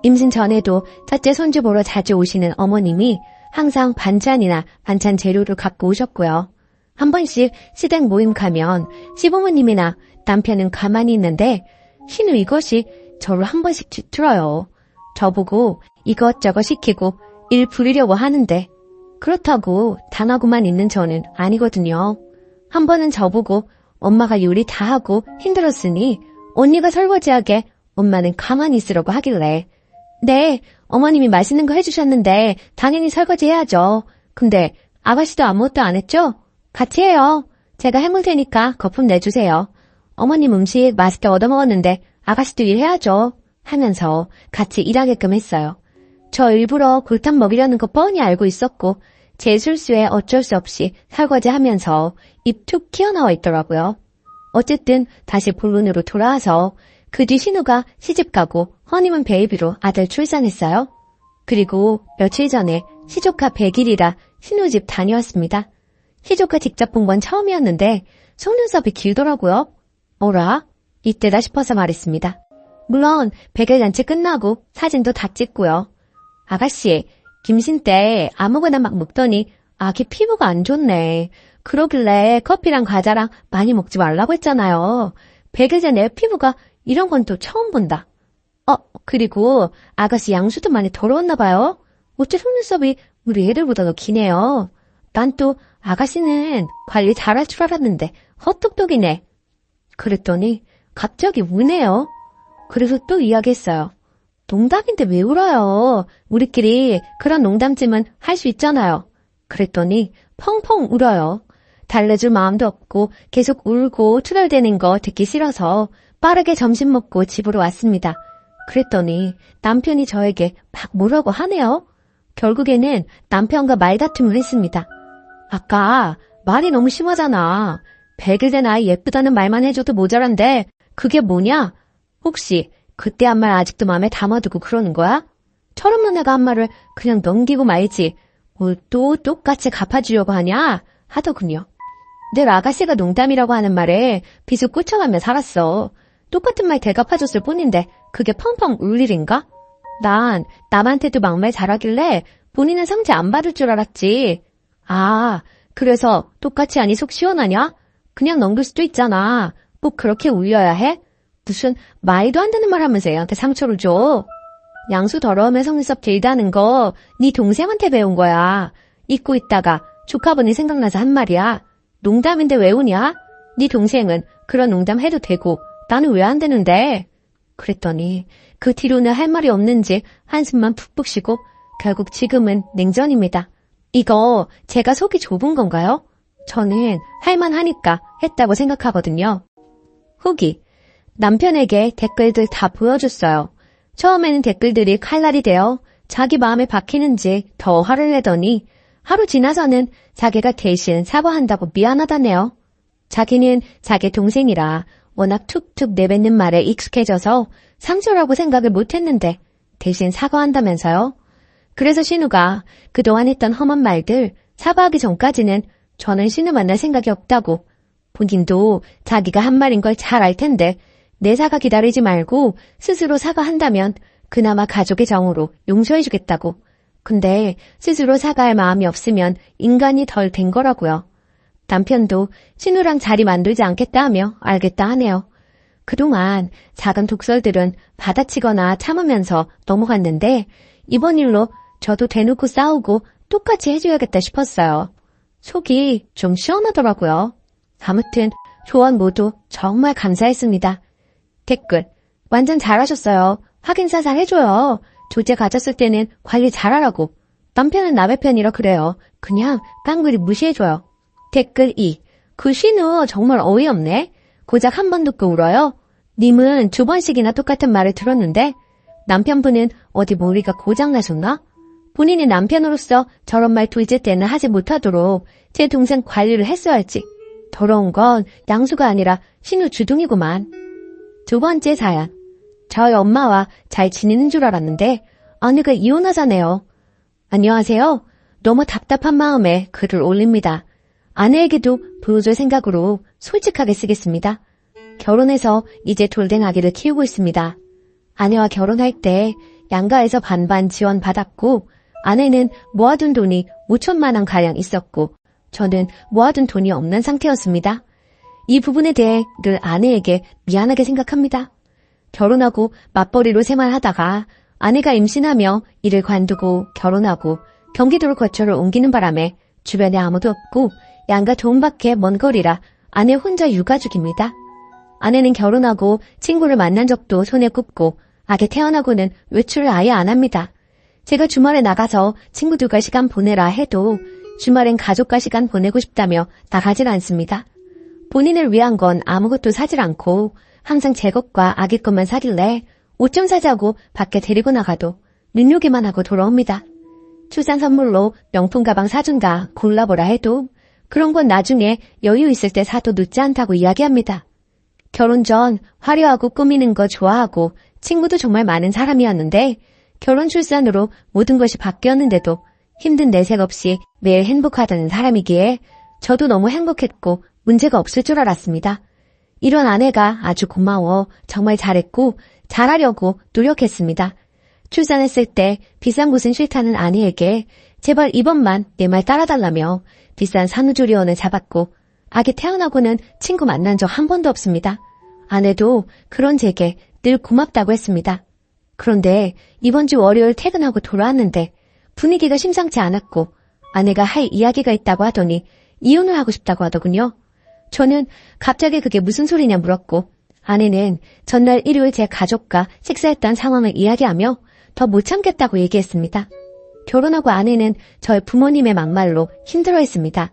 임신 전에도 첫째 손주 보러 자주 오시는 어머님이 항상 반찬이나 반찬 재료를 갖고 오셨고요. 한 번씩 시댁 모임 가면 시부모님이나 남편은 가만히 있는데 신우 이것이 저를 한 번씩 뒤틀어요. 저보고 이것저것 시키고 일 부리려고 하는데 그렇다고 당하고만 있는 저는 아니거든요. 한 번은 저보고 엄마가 요리 다 하고 힘들었으니 언니가 설거지하게 엄마는 가만히 있으라고 하길래 네, 어머님이 맛있는 거 해주셨는데 당연히 설거지 해야죠. 근데 아가씨도 아무것도 안 했죠? 같이 해요. 제가 해물 테니까 거품 내주세요. 어머님 음식 맛있게 얻어먹었는데 아가씨도 일해야죠. 하면서 같이 일하게끔 했어요. 저 일부러 골탕 먹이려는 거 뻔히 알고 있었고 제 실수에 어쩔 수 없이 설거지하면서 입 툭 튀어나와 있더라고요. 어쨌든 다시 본론으로 돌아와서 그 뒤 신우가 시집가고 허니문 베이비로 아들 출산했어요. 그리고 며칠 전에 시조카 100일이라 신우 집 다녀왔습니다. 시조카 직접 본 건 처음이었는데 속눈썹이 길더라고요. 어라? 이때다 싶어서 말했습니다. 물론 100일 잔치 끝나고 사진도 다 찍고요. 아가씨, 김신 때 아무거나 막 먹더니 아기 피부가 안 좋네. 그러길래 커피랑 과자랑 많이 먹지 말라고 했잖아요. 100일 전에 피부가 이런 건 또 처음 본다. 그리고 아가씨 양수도 많이 더러웠나 봐요. 어째 속눈썹이 우리 애들보다 더 기네요. 난 또 아가씨는 관리 잘할 줄 알았는데 헛똑똑이네. 그랬더니 갑자기 우네요. 그래서 또 이야기했어요. 농담인데 왜 울어요? 우리끼리 그런 농담쯤은 할 수 있잖아요. 그랬더니 펑펑 울어요. 달래줄 마음도 없고 계속 울고 투덜대는 거 듣기 싫어서 빠르게 점심 먹고 집으로 왔습니다. 그랬더니 남편이 저에게 막 뭐라고 하네요. 결국에는 남편과 말다툼을 했습니다. 아까 말이 너무 심하잖아. 100일 된 아이 예쁘다는 말만 해줘도 모자란데 그게 뭐냐? 혹시 그때 한 말 아직도 마음에 담아두고 그러는 거야? 철없는 애가 한 말을 그냥 넘기고 말지 뭘 또 똑같이 갚아주려고 하냐? 하더군요. 늘 아가씨가 농담이라고 하는 말에 비수 꽂혀가며 살았어. 똑같은 말 대갚아줬을 뿐인데 그게 펑펑 울 일인가? 난 남한테도 막말 잘하길래 본인은 상처 안 받을 줄 알았지. 아, 그래서 똑같이 하니 속 시원하냐? 그냥 넘길 수도 있잖아. 꼭 그렇게 울려야 해? 무슨 말도 안 되는 말 하면서 애한테 상처를 줘. 양수 더러우면 속눈썹 길다는 거 네 동생한테 배운 거야. 잊고 있다가 조카분이 생각나서 한 말이야. 농담인데 왜 우냐? 네 동생은 그런 농담 해도 되고 나는 왜 안 되는데? 그랬더니 그 뒤로는 할 말이 없는지 한숨만 푹푹 쉬고 결국 지금은 냉전입니다. 이거 제가 속이 좁은 건가요? 저는 할만하니까 했다고 생각하거든요. 후기. 남편에게 댓글들 다 보여줬어요. 처음에는 댓글들이 칼날이 되어 자기 마음에 박히는지 더 화를 내더니 하루 지나서는 자기가 대신 사과한다고 미안하다네요. 자기는 자기 동생이라 워낙 툭툭 내뱉는 말에 익숙해져서 상처라고 생각을 못했는데 대신 사과한다면서요. 그래서 신우가 그동안 했던 험한 말들 사과하기 전까지는 저는 신우 만날 생각이 없다고, 본인도 자기가 한 말인 걸 잘 알 텐데 내 사과 기다리지 말고 스스로 사과한다면 그나마 가족의 정으로 용서해주겠다고. 근데 스스로 사과할 마음이 없으면 인간이 덜 된 거라고요. 남편도 신우랑 자리 만들지 않겠다 하며 알겠다 하네요. 그동안 작은 독설들은 받아치거나 참으면서 넘어갔는데 이번 일로 저도 대놓고 싸우고 똑같이 해줘야겠다 싶었어요. 속이 좀 시원하더라고요. 아무튼 조언 모두 정말 감사했습니다. 댓글. 완전 잘하셨어요. 확인사살 해줘요. 조제 가졌을 때는 관리 잘하라고. 남편은 남의 편이라 그래요. 그냥 깡그리 무시해줘요. 댓글 2. 그 신우 정말 어이없네. 고작 한 번 듣고 울어요. 님은 2번씩이나 똑같은 말을 들었는데 남편분은 어디 머리가 고장나셨나? 본인이 남편으로서 저런 말 둘째 때는 하지 못하도록 제 동생 관리를 했어야지. 더러운 건 양수가 아니라 신우 주둥이구만. 2번째 사연. 저희 엄마와 잘 지내는 줄 알았는데 아내가 이혼하자네요. 안녕하세요. 너무 답답한 마음에 글을 올립니다. 아내에게도 보여줄 생각으로 솔직하게 쓰겠습니다. 결혼해서 이제 돌된 아기를 키우고 있습니다. 아내와 결혼할 때 양가에서 반반 지원받았고 아내는 모아둔 돈이 5천만 원 가량 있었고 저는 모아둔 돈이 없는 상태였습니다. 이 부분에 대해 늘 아내에게 미안하게 생각합니다. 결혼하고 맞벌이로 생활하다가 아내가 임신하며 이를 관두고 결혼하고 경기도로 거처를 옮기는 바람에 주변에 아무도 없고 양가 도움밖에 먼 거리라 아내 혼자 육아중입니다. 아내는 결혼하고 친구를 만난 적도 손에 꼽고 아기 태어나고는 외출을 아예 안 합니다. 제가 주말에 나가서 친구들과 시간 보내라 해도 주말엔 가족과 시간 보내고 싶다며 나가질 않습니다. 본인을 위한 건 아무것도 사질 않고 항상 제 것과 아기 것만 사길래 옷 좀 사자고 밖에 데리고 나가도 눈요기만 하고 돌아옵니다. 출산 선물로 명품 가방 사준다 골라보라 해도 그런 건 나중에 여유 있을 때 사도 늦지 않다고 이야기합니다. 결혼 전 화려하고 꾸미는 거 좋아하고 친구도 정말 많은 사람이었는데 결혼 출산으로 모든 것이 바뀌었는데도 힘든 내색 없이 매일 행복하다는 사람이기에 저도 너무 행복했고 문제가 없을 줄 알았습니다. 이런 아내가 아주 고마워 정말 잘했고 잘하려고 노력했습니다. 출산했을 때 비싼 곳은 싫다는 아내에게 제발 이번만 내 말 따라달라며 비싼 산후조리원을 잡았고 아기 태어나고는 친구 만난 적 한 번도 없습니다. 아내도 그런 제게 늘 고맙다고 했습니다. 그런데 이번 주 월요일 퇴근하고 돌아왔는데 분위기가 심상치 않았고 아내가 할 이야기가 있다고 하더니 이혼을 하고 싶다고 하더군요. 저는 갑자기 그게 무슨 소리냐 물었고 아내는 전날 일요일 제 가족과 식사했던 상황을 이야기하며 더 못 참겠다고 얘기했습니다. 결혼하고 아내는 저희 부모님의 막말로 힘들어했습니다.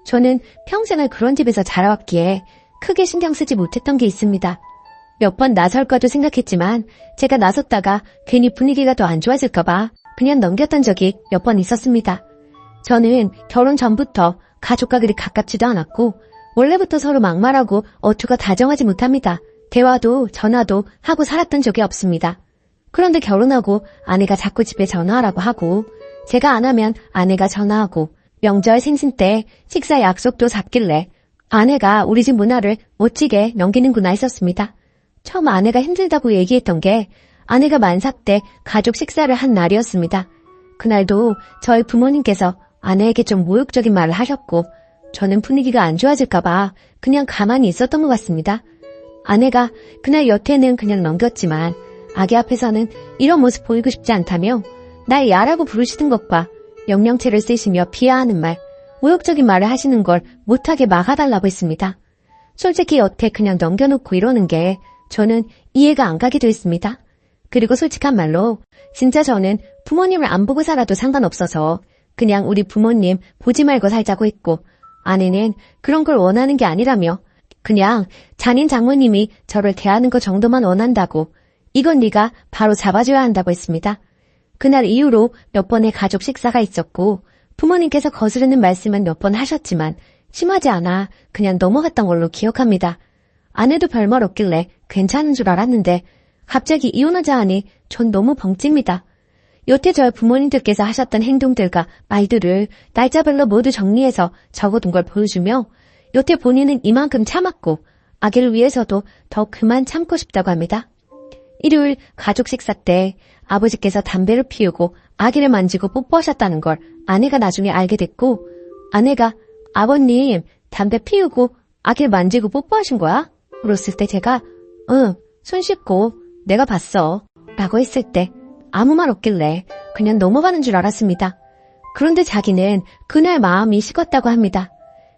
저는 평생을 그런 집에서 자라왔기에 크게 신경 쓰지 못했던 게 있습니다. 몇 번 나설까도 생각했지만 제가 나섰다가 괜히 분위기가 더 안 좋아질까봐 그냥 넘겼던 적이 몇 번 있었습니다. 저는 결혼 전부터 가족과 그리 가깝지도 않았고 원래부터 서로 막말하고 어투가 다정하지 못합니다. 대화도 전화도 하고 살았던 적이 없습니다. 그런데 결혼하고 아내가 자꾸 집에 전화하라고 하고 제가 안 하면 아내가 전화하고 명절 생신 때 식사 약속도 잡길래 아내가 우리 집 문화를 멋지게 넘기는구나 했었습니다. 처음 아내가 힘들다고 얘기했던 게 아내가 만삭 때 가족 식사를 한 날이었습니다. 그날도 저희 부모님께서 아내에게 좀 모욕적인 말을 하셨고 저는 분위기가 안 좋아질까봐 그냥 가만히 있었던 것 같습니다. 아내가 그날 여태는 그냥 넘겼지만 아기 앞에서는 이런 모습 보이고 싶지 않다며 날 야라고 부르시는 것과 명령체를 쓰시며 비하하는 말, 모욕적인 말을 하시는 걸 못하게 막아달라고 했습니다. 솔직히 여태 그냥 넘겨놓고 이러는 게 저는 이해가 안 가기도 했습니다. 그리고 솔직한 말로 진짜 저는 부모님을 안 보고 살아도 상관없어서 그냥 우리 부모님 보지 말고 살자고 했고 아내는 그런 걸 원하는 게 아니라며 그냥 잔인 장모님이 저를 대하는 것 정도만 원한다고 이건 네가 바로 잡아줘야 한다고 했습니다. 그날 이후로 몇 번의 가족 식사가 있었고 부모님께서 거스르는 말씀은 몇 번 하셨지만 심하지 않아 그냥 넘어갔던 걸로 기억합니다. 아내도 별말 없길래 괜찮은 줄 알았는데 갑자기 이혼하자 하니 전 너무 벙찝니다. 여태 저희 부모님들께서 하셨던 행동들과 말들을 날짜별로 모두 정리해서 적어둔 걸 보여주며 여태 본인은 이만큼 참았고 아기를 위해서도 더 그만 참고 싶다고 합니다. 일요일 가족 식사 때 아버지께서 담배를 피우고 아기를 만지고 뽀뽀하셨다는 걸 아내가 나중에 알게 됐고 아내가 아버님 담배 피우고 아기를 만지고 뽀뽀하신 거야? 물었을 때 제가 응, 손 씻고 내가 봤어 라고 했을 때 아무 말 없길래 그냥 넘어가는 줄 알았습니다. 그런데 자기는 그날 마음이 식었다고 합니다.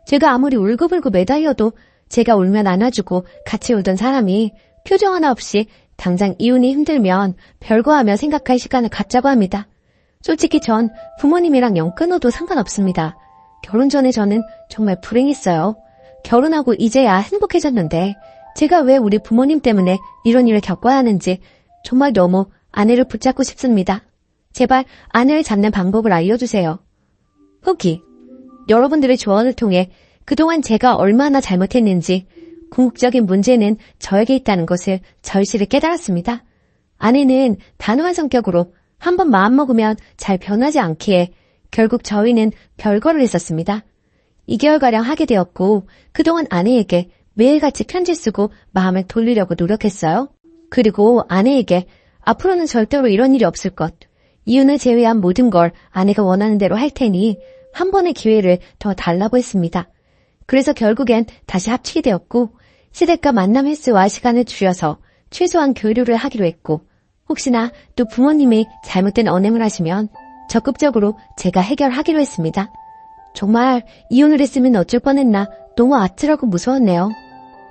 제가 아무리 울고불고 매달려도 제가 울면 안아주고 같이 울던 사람이 표정 하나 없이 당장 이혼이 힘들면 별거하며 생각할 시간을 갖자고 합니다. 솔직히 전 부모님이랑 영 끊어도 상관없습니다. 결혼 전에 저는 정말 불행했어요. 결혼하고 이제야 행복해졌는데 제가 왜 우리 부모님 때문에 이런 일을 겪어야 하는지 정말 너무 아내를 붙잡고 싶습니다. 제발 아내를 잡는 방법을 알려주세요. 후기. 여러분들의 조언을 통해 그동안 제가 얼마나 잘못했는지 궁극적인 문제는 저에게 있다는 것을 절실히 깨달았습니다. 아내는 단호한 성격으로 한번 마음먹으면 잘 변하지 않기에 결국 저희는 별거를 했었습니다. 2개월가량 하게 되었고 그동안 아내에게 매일같이 편지 쓰고 마음을 돌리려고 노력했어요. 그리고 아내에게 앞으로는 절대로 이런 일이 없을 것, 이혼을 제외한 모든 걸 아내가 원하는 대로 할 테니 한 번의 기회를 더 달라고 했습니다. 그래서 결국엔 다시 합치게 되었고 시댁과 만남 횟수와 시간을 줄여서 최소한 교류를 하기로 했고 혹시나 또 부모님이 잘못된 언행을 하시면 적극적으로 제가 해결하기로 했습니다. 정말 이혼을 했으면 어쩔 뻔했나 너무 아찔하고 무서웠네요.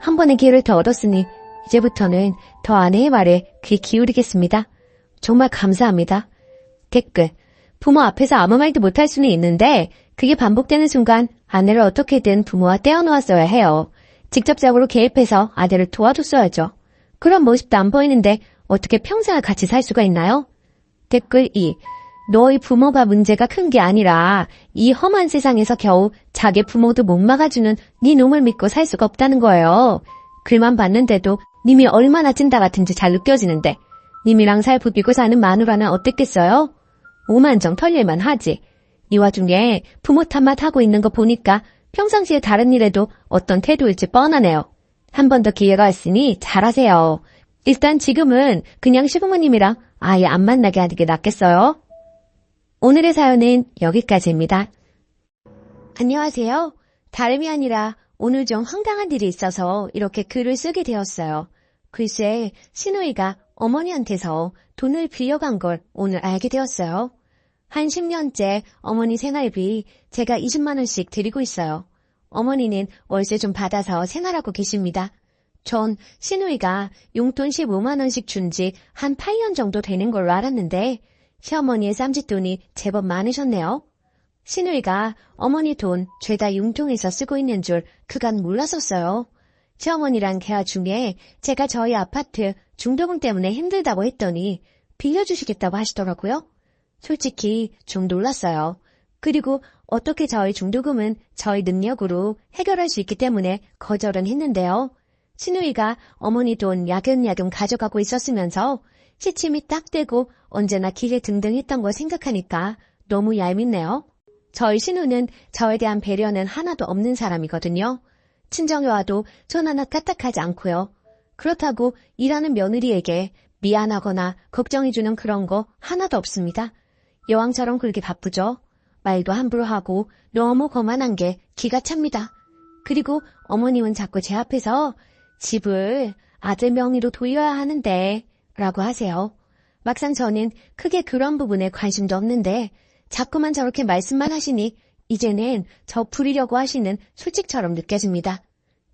한 번의 기회를 더 얻었으니 이제부터는 더 아내의 말에 귀 기울이겠습니다. 정말 감사합니다. 댓글. 부모 앞에서 아무 말도 못할 수는 있는데 그게 반복되는 순간 아내를 어떻게든 부모와 떼어놓았어야 해요. 직접적으로 개입해서 아내를 도와줬어야죠. 그런 모습도 안 보이는데 어떻게 평생을 같이 살 수가 있나요? 댓글 2. 너희 부모가 문제가 큰 게 아니라 이 험한 세상에서 겨우 자기 부모도 못 막아주는 네 놈을 믿고 살 수가 없다는 거예요. 글만 봤는데도 님이 얼마나 찐따 같은지 잘 느껴지는데 님이랑 살 부비고 사는 마누라는 어땠겠어요? 오만정 털릴만 하지. 이 와중에 부모 탓만 하고 있는 거 보니까 평상시에 다른 일에도 어떤 태도일지 뻔하네요. 한 번 더 기회가 있으니 잘하세요. 일단 지금은 그냥 시부모님이랑 아예 안 만나게 하는 게 낫겠어요? 오늘의 사연은 여기까지입니다. 안녕하세요. 다름이 아니라 오늘 좀 황당한 일이 있어서 이렇게 글을 쓰게 되었어요. 글쎄 시누이가 어머니한테서 돈을 빌려간 걸 오늘 알게 되었어요. 한 10년째 어머니 생활비 제가 20만 원씩 드리고 있어요. 어머니는 월세 좀 받아서 생활하고 계십니다. 전 시누이가 용돈 15만 원씩 준 지 한 8년 정도 되는 걸로 알았는데 시어머니의 쌈짓돈이 제법 많으셨네요. 시누이가 어머니 돈 죄다 융통해서 쓰고 있는 줄 그간 몰랐었어요. 시어머니랑 계약 중에 제가 저희 아파트 중도금 때문에 힘들다고 했더니 빌려주시겠다고 하시더라고요. 솔직히 좀 놀랐어요. 그리고 어떻게 저희 중도금은 저희 능력으로 해결할 수 있기 때문에 거절은 했는데요. 시누이가 어머니 돈 야금야금 가져가고 있었으면서 시침이 딱 되고 언제나 기계 등등했던 걸 생각하니까 너무 얄밉네요. 저희 시누는 저에 대한 배려는 하나도 없는 사람이거든요. 친정에 와도 전 하나 까딱하지 않고요. 그렇다고 일하는 며느리에게 미안하거나 걱정해주는 그런 거 하나도 없습니다. 여왕처럼 그렇게 바쁘죠. 말도 함부로 하고 너무 거만한 게 기가 찹니다. 그리고 어머님은 자꾸 제 앞에서 집을 아들 명의로 돌려야 하는데 라고 하세요. 막상 저는 크게 그런 부분에 관심도 없는데 자꾸만 저렇게 말씀만 하시니 이제는 저 부리려고 하시는 술집처럼 느껴집니다.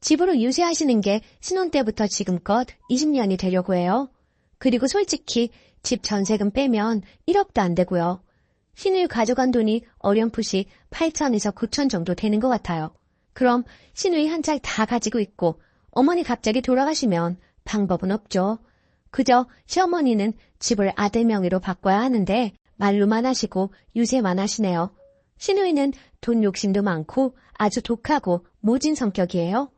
집으로 유세하시는 게 신혼 때부터 지금껏 20년이 되려고 해요. 그리고 솔직히 집 전세금 빼면 1억도 안 되고요. 신우이 가져간 돈이 어렴풋이 8천에서 9천 정도 되는 것 같아요. 그럼 신우이 한 차 다 가지고 있고 어머니 갑자기 돌아가시면 방법은 없죠. 그저 시어머니는 집을 아들 명의로 바꿔야 하는데 말로만 하시고 유세만 하시네요. 신우이는 돈 욕심도 많고 아주 독하고 모진 성격이에요.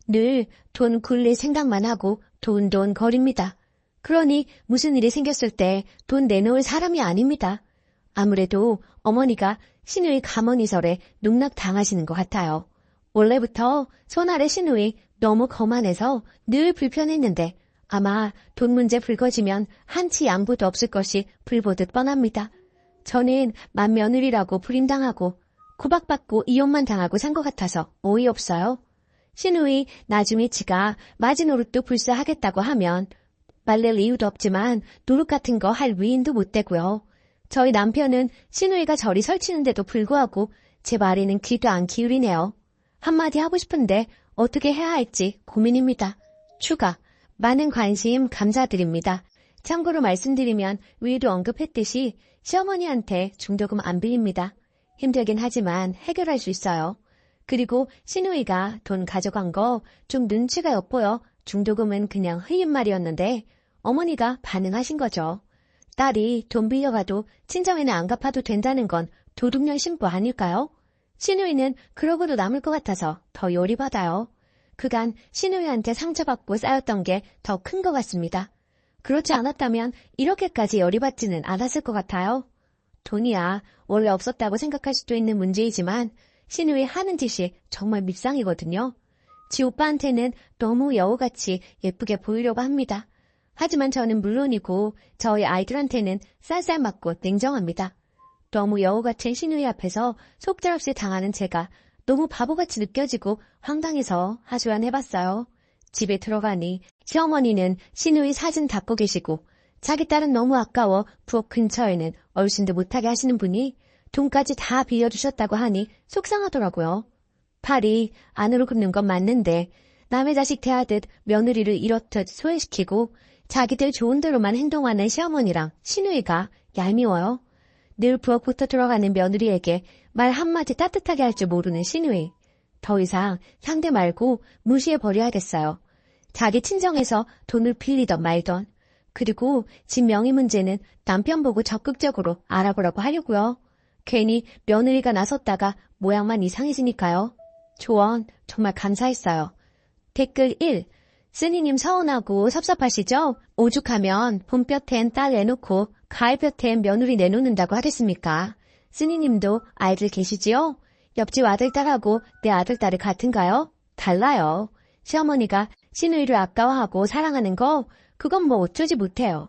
늘 돈 굴릴 생각만 하고 돈 거립니다. 그러니 무슨 일이 생겼을 때 돈 내놓을 사람이 아닙니다. 아무래도 어머니가 신우이 가머니설에 농락당하시는 것 같아요. 원래부터 손아래 신우이 너무 거만해서 늘 불편했는데 아마 돈 문제 불거지면 한치 양보도 없을 것이 불보듯 뻔합니다. 저는 맏며느리라고 불임당하고 구박받고 이혼만 당하고 산 것 같아서 어이없어요. 신우이 나중에 지가 마지노릇도 불사하겠다고 하면 말릴 이유도 없지만 노릇 같은 거 할 위인도 못 되고요. 저희 남편은 신우이가 저리 설치는데도 불구하고 제 말에는 귀도 안 기울이네요. 한마디 하고 싶은데 어떻게 해야 할지 고민입니다. 추가, 많은 관심 감사드립니다. 참고로 말씀드리면 위에도 언급했듯이 시어머니한테 중도금 안 빌립니다. 힘들긴 하지만 해결할 수 있어요. 그리고 신우이가 돈 가져간 거 좀 눈치가 엿보여 중도금은 그냥 흐린 말이었는데 어머니가 반응하신 거죠. 딸이 돈 빌려가도 친정에는 안 갚아도 된다는 건 도둑년 신부 아닐까요? 신우이는 그러고도 남을 것 같아서 더 열이받아요. 그간 신우이한테 상처받고 쌓였던 게 더 큰 것 같습니다. 그렇지 않았다면 이렇게까지 열이받지는 않았을 것 같아요. 돈이야 원래 없었다고 생각할 수도 있는 문제이지만 신우이 하는 짓이 정말 밉상이거든요. 지 오빠한테는 너무 여우같이 예쁘게 보이려고 합니다. 하지만 저는 물론이고 저희 아이들한테는 쌀쌀 맞고 냉정합니다. 너무 여우 같은 신우이 앞에서 속절없이 당하는 제가 너무 바보같이 느껴지고 황당해서 하소연해봤어요. 집에 들어가니 시어머니는 신우이 사진 닦고 계시고 자기 딸은 너무 아까워 부엌 근처에는 얼씬도 못하게 하시는 분이 돈까지 다 빌려주셨다고 하니 속상하더라고요. 팔이 안으로 굽는 건 맞는데 남의 자식 대하듯 며느리를 이렇듯 소외시키고 자기들 좋은 대로만 행동하는 시어머니랑 신우이가 얄미워요. 늘 부엌부터 들어가는 며느리에게 말 한마디 따뜻하게 할 줄 모르는 신우이. 더 이상 상대 말고 무시해버려야겠어요. 자기 친정에서 돈을 빌리던 말던. 그리고 집 명의 문제는 남편 보고 적극적으로 알아보라고 하려고요. 괜히 며느리가 나섰다가 모양만 이상해지니까요. 조언 정말 감사했어요. 댓글 1. 쓰니님 서운하고 섭섭하시죠? 오죽하면 봄볕엔 딸 내놓고 가을볕엔 며느리 내놓는다고 하겠습니까? 쓰니님도 아이들 계시지요? 옆집 아들딸하고 내 아들딸이 같은가요? 달라요. 시어머니가 신우이를 아까워하고 사랑하는 거 그건 뭐 어쩌지 못해요.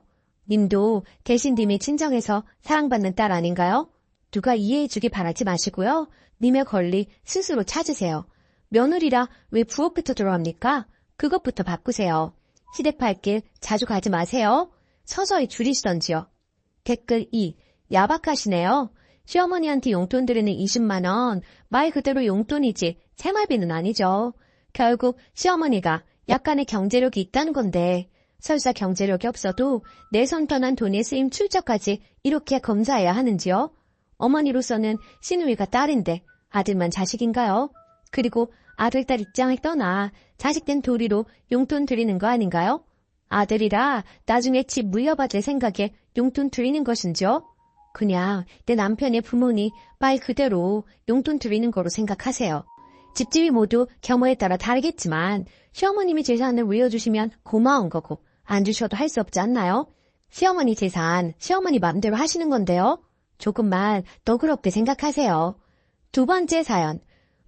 님도 대신 님이 친정에서 사랑받는 딸 아닌가요? 누가 이해해주기 바라지 마시고요. 님의 권리 스스로 찾으세요. 며느리라 왜 부엌부터 들어갑니까? 그것부터 바꾸세요. 시댁팔길 자주 가지 마세요. 서서히 줄이시던지요. 댓글 2. 야박하시네요. 시어머니한테 용돈 드리는 20만 원, 말 그대로 용돈이지 생활비는 아니죠. 결국 시어머니가 약간의 경제력이 있다는 건데 설사 경제력이 없어도 내 손 떠난 돈의 쓰임 출처까지 이렇게 검사해야 하는지요? 어머니로서는 신우이가 딸인데 아들만 자식인가요? 그리고 아들, 딸 입장을 떠나 자식된 도리로 용돈 드리는 거 아닌가요? 아들이라 나중에 집 물려받을 생각에 용돈 드리는 것인지요? 그냥 내 남편의 부모니 말 그대로 용돈 드리는 거로 생각하세요. 집집이 모두 경우에 따라 다르겠지만 시어머님이 재산을 물려주시면 고마운 거고 안 주셔도 할 수 없지 않나요? 시어머니 재산 시어머니 맘대로 하시는 건데요. 조금만 너그럽게 생각하세요. 두 번째 사연.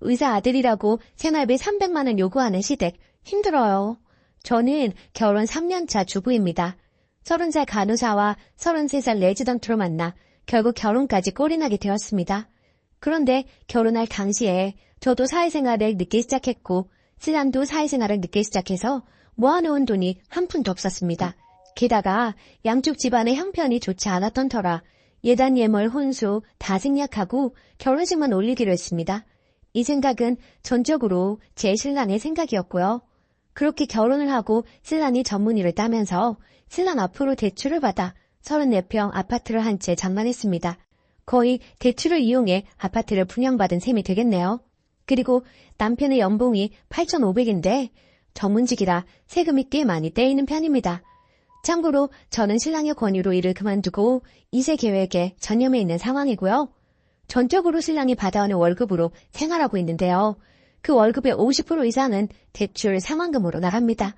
의사 아들이라고 생활비 300만 원 요구하는 시댁 힘들어요. 저는 결혼 3년차 주부입니다. 30살 간호사와 33살 레지던트로 만나 결국 결혼까지 꼴이나게 되었습니다. 그런데 결혼할 당시에 저도 사회생활을 늦게 시작했고 신랑도 사회생활을 늦게 시작해서 모아놓은 돈이 한 푼도 없었습니다. 게다가 양쪽 집안의 형편이 좋지 않았던 터라 예단 예물 혼수 다 생략하고 결혼식만 올리기로 했습니다. 이 생각은 전적으로 제 신랑의 생각이었고요. 그렇게 결혼을 하고 신랑이 전문의를 따면서 신랑 앞으로 대출을 받아 34평 아파트를 한 채 장만했습니다. 거의 대출을 이용해 아파트를 분양받은 셈이 되겠네요. 그리고 남편의 연봉이 8,500인데 전문직이라 세금이 꽤 많이 떼이는 편입니다. 참고로 저는 신랑의 권유로 일을 그만두고 2세 계획에 전념해 있는 상황이고요. 전적으로 신랑이 받아오는 월급으로 생활하고 있는데요. 그 월급의 50% 이상은 대출 상환금으로 나갑니다.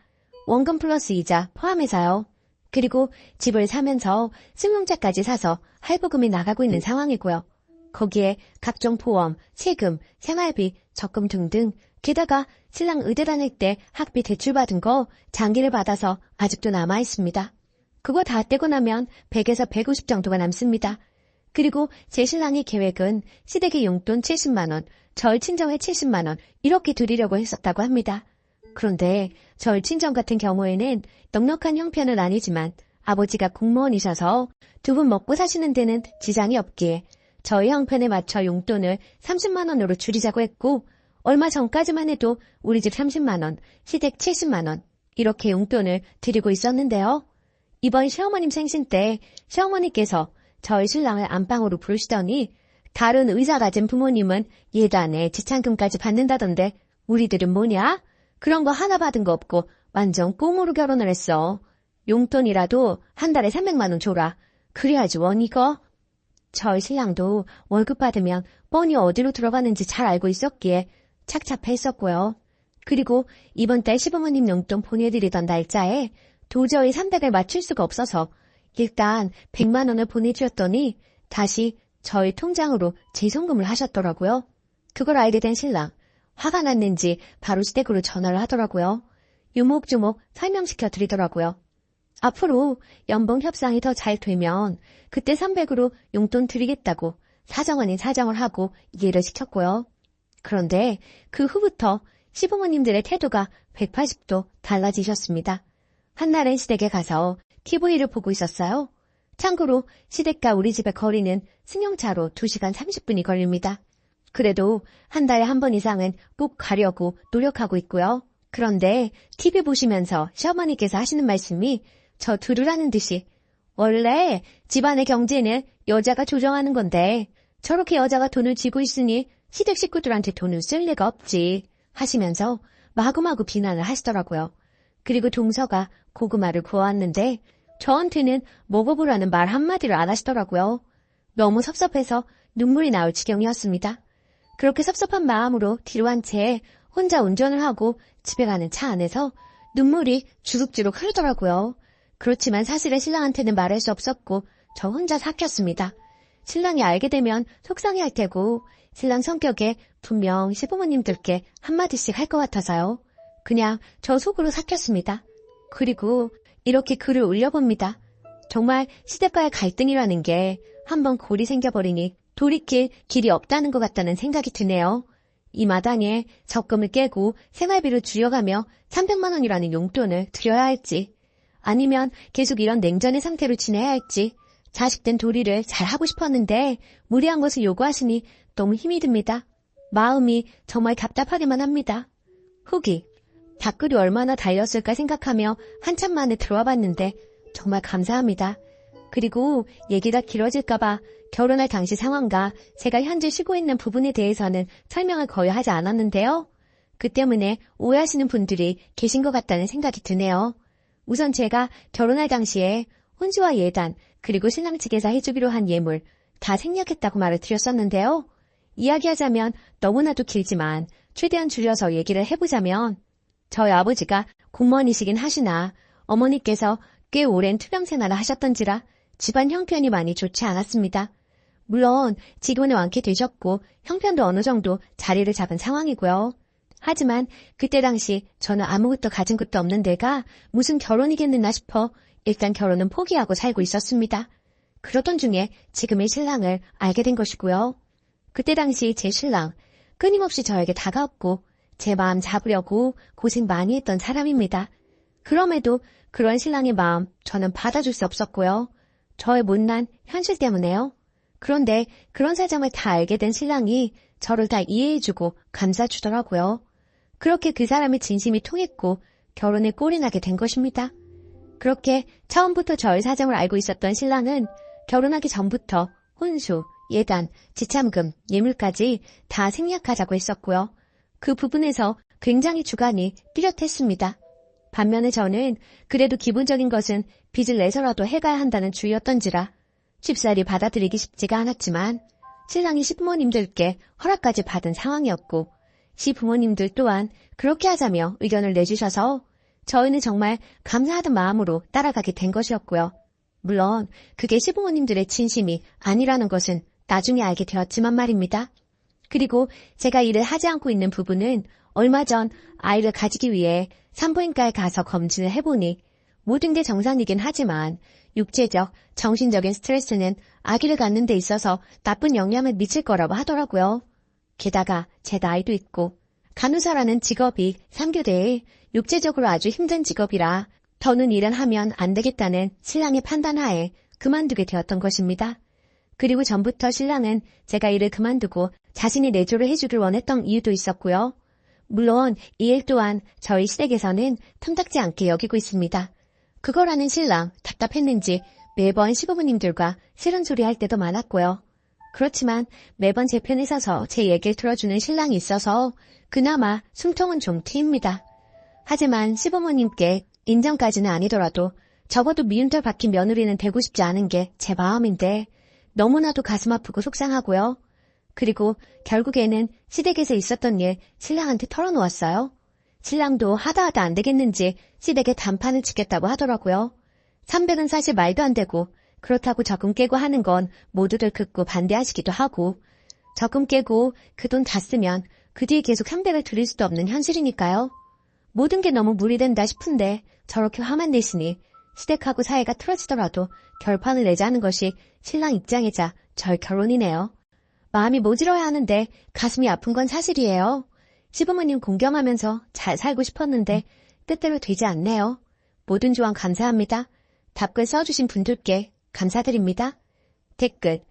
원금 플러스 이자 포함해서요. 그리고 집을 사면서 승용차까지 사서 할부금이 나가고 있는 상황이고요. 거기에 각종 보험, 세금, 생활비, 적금 등등 게다가 신랑 의대 다닐 때 학비 대출받은 거 장기를 받아서 아직도 남아있습니다. 그거 다 떼고 나면 100에서 150 정도가 남습니다. 그리고 제 신랑의 계획은 시댁의 용돈 70만 원, 절 친정에 70만 원 이렇게 드리려고 했었다고 합니다. 그런데 절 친정 같은 경우에는 넉넉한 형편은 아니지만 아버지가 공무원이셔서 두 분 먹고 사시는 데는 지장이 없기에 저희 형편에 맞춰 용돈을 30만 원으로 줄이자고 했고 얼마 전까지만 해도 우리 집 30만 원, 시댁 70만 원 이렇게 용돈을 드리고 있었는데요. 이번 시어머님 생신 때 시어머니께서 저희 신랑을 안방으로 부르시더니 다른 의사 가진 부모님은 예단에 지참금까지 받는다던데 우리들은 뭐냐? 그런 거 하나 받은 거 없고 완전 꽁으로 결혼을 했어. 용돈이라도 한 달에 300만 원 줘라. 그래야지 원 이거. 저희 신랑도 월급 받으면 뻔히 어디로 들어가는지 잘 알고 있었기에 착잡해 있었고요. 그리고 이번 달 시부모님 용돈 보내드리던 날짜에 도저히 300을 맞출 수가 없어서 일단 100만 원을 보내주었더니 다시 저희 통장으로 재송금을 하셨더라고요. 그걸 알게 된 신랑. 화가 났는지 바로 시댁으로 전화를 하더라고요. 유목조목 설명시켜 드리더라고요. 앞으로 연봉 협상이 더 잘 되면 그때 300으로 용돈 드리겠다고 사정 아닌 사정을 하고 이해를 시켰고요. 그런데 그 후부터 시부모님들의 태도가 180도 달라지셨습니다. 한날은 시댁에 가서 TV를 보고 있었어요. 참고로 시댁과 우리 집의 거리는 승용차로 2시간 30분이 걸립니다. 그래도 한 달에 한 번 이상은 꼭 가려고 노력하고 있고요. 그런데 TV 보시면서 시어머니께서 하시는 말씀이 저 들으라는 듯이 원래 집안의 경제는 여자가 조정하는 건데 저렇게 여자가 돈을 쥐고 있으니 시댁 식구들한테 돈을 쓸 리가 없지 하시면서 마구마구 비난을 하시더라고요. 그리고 동서가 고구마를 구워왔는데 저한테는 먹어보라는 말 한마디를 안 하시더라고요. 너무 섭섭해서 눈물이 나올 지경이었습니다. 그렇게 섭섭한 마음으로 뒤로 한 채 혼자 운전을 하고 집에 가는 차 안에서 눈물이 주룩주룩 흐르더라고요. 그렇지만 사실은 신랑한테는 말할 수 없었고 저 혼자 삭혔습니다. 신랑이 알게 되면 속상해할 테고 신랑 성격에 분명 시부모님들께 한마디씩 할 것 같아서요. 그냥 저 속으로 삭혔습니다. 그리고 이렇게 글을 올려봅니다. 정말 시댁과의 갈등이라는 게 한번 골이 생겨버리니 돌이킬 길이 없다는 것 같다는 생각이 드네요. 이 마당에 적금을 깨고 생활비를 줄여가며 300만 원이라는 용돈을 드려야 할지 아니면 계속 이런 냉전의 상태로 지내야 할지 자식된 도리를 잘하고 싶었는데 무리한 것을 요구하시니 너무 힘이 듭니다. 마음이 정말 답답하기만 합니다. 후기 댓글이 얼마나 달렸을까 생각하며 한참 만에 들어와 봤는데 정말 감사합니다. 그리고 얘기가 길어질까봐 결혼할 당시 상황과 제가 현재 쉬고 있는 부분에 대해서는 설명을 거의 하지 않았는데요. 그 때문에 오해하시는 분들이 계신 것 같다는 생각이 드네요. 우선 제가 결혼할 당시에 혼수와 예단 그리고 신랑 측에서 해주기로 한 예물 다 생략했다고 말을 드렸었는데요. 이야기하자면 너무나도 길지만 최대한 줄여서 얘기를 해보자면 저희 아버지가 공무원이시긴 하시나 어머니께서 꽤 오랜 투병 생활을 하셨던지라 집안 형편이 많이 좋지 않았습니다. 물론 지금은 완쾌되셨고 형편도 어느 정도 자리를 잡은 상황이고요. 하지만 그때 당시 저는 아무것도 가진 것도 없는 데가 무슨 결혼이겠느나 싶어 일단 결혼은 포기하고 살고 있었습니다. 그러던 중에 지금의 신랑을 알게 된 것이고요. 그때 당시 제 신랑, 끊임없이 저에게 다가왔고 제 마음 잡으려고 고생 많이 했던 사람입니다. 그럼에도 그런 신랑의 마음 저는 받아줄 수 없었고요. 저의 못난 현실 때문에요. 그런데 그런 사정을 다 알게 된 신랑이 저를 다 이해해주고 감싸주더라고요. 그렇게 그 사람의 진심이 통했고 결혼에 꼴이 나게 된 것입니다. 그렇게 처음부터 저의 사정을 알고 있었던 신랑은 결혼하기 전부터 혼수, 예단, 지참금, 예물까지 다 생략하자고 했었고요. 그 부분에서 굉장히 주관이 뚜렷했습니다. 반면에 저는 그래도 기본적인 것은 빚을 내서라도 해가야 한다는 주의였던지라 쉽사리 받아들이기 쉽지가 않았지만 신랑이 시부모님들께 허락까지 받은 상황이었고 시부모님들 또한 그렇게 하자며 의견을 내주셔서 저희는 정말 감사하던 마음으로 따라가게 된 것이었고요. 물론 그게 시부모님들의 진심이 아니라는 것은 나중에 알게 되었지만 말입니다. 그리고 제가 일을 하지 않고 있는 부부는 얼마 전 아이를 가지기 위해 산부인과에 가서 검진을 해보니 모든 게 정상이긴 하지만 육체적, 정신적인 스트레스는 아기를 갖는 데 있어서 나쁜 영향을 미칠 거라고 하더라고요. 게다가 제 나이도 있고 간호사라는 직업이 3교대에 육체적으로 아주 힘든 직업이라 더는 일은 하면 안 되겠다는 신랑의 판단하에 그만두게 되었던 것입니다. 그리고 전부터 신랑은 제가 일을 그만두고 자신이 내조를 해주길 원했던 이유도 있었고요. 물론 이 일 또한 저희 시댁에서는 탐탁지 않게 여기고 있습니다. 그거라는 신랑 답답했는지 매번 시부모님들과 싫은 소리 할 때도 많았고요. 그렇지만 매번 제 편에 서서 제 얘기를 들어주는 신랑이 있어서 그나마 숨통은 좀 트입니다. 하지만 시부모님께 인정까지는 아니더라도 적어도 미운털 박힌 며느리는 되고 싶지 않은 게 제 마음인데 너무나도 가슴 아프고 속상하고요. 그리고 결국에는 시댁에서 있었던 일 신랑한테 털어놓았어요. 신랑도 하다 안 되겠는지 시댁에 단판을 치겠다고 하더라고요. 300은 사실 말도 안 되고 그렇다고 적금 깨고 하는 건 모두들 극구 반대하시기도 하고 적금 깨고 그 돈 다 쓰면 그 뒤에 계속 300을 드릴 수도 없는 현실이니까요. 모든 게 너무 무리된다 싶은데 저렇게 화만 내시니 시댁하고 사이가 틀어지더라도 결판을 내자는 것이 신랑 입장이자 저의 결론이네요. 마음이 모질어야 하는데 가슴이 아픈 건 사실이에요. 시부모님 공경하면서 잘 살고 싶었는데 뜻대로 되지 않네요. 모든 조언 감사합니다. 답글 써주신 분들께 감사드립니다. 댓글: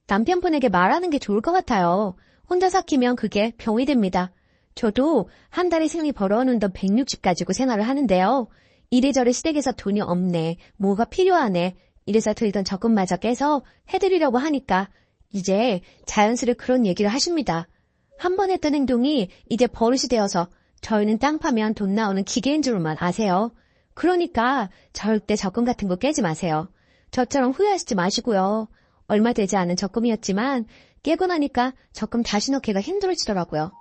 남편분에게 말하는 게 좋을 것 같아요. 혼자 삭히면 그게 병이 됩니다. 저도 한 달에 생리 벌어오는 돈 160 가지고 생활을 하는데요. 이래저래 시댁에서 돈이 없네, 뭐가 필요하네, 이래서 들던 적금마저 깨서 해드리려고 하니까 이제 자연스레 그런 얘기를 하십니다. 한 번 했던 행동이 이제 버릇이 되어서 저희는 땅 파면 돈 나오는 기계인 줄만 아세요. 그러니까 절대 적금 같은 거 깨지 마세요. 저처럼 후회하시지 마시고요. 얼마 되지 않은 적금이었지만 깨고 나니까 적금 다시 넣기가 힘들어지더라고요.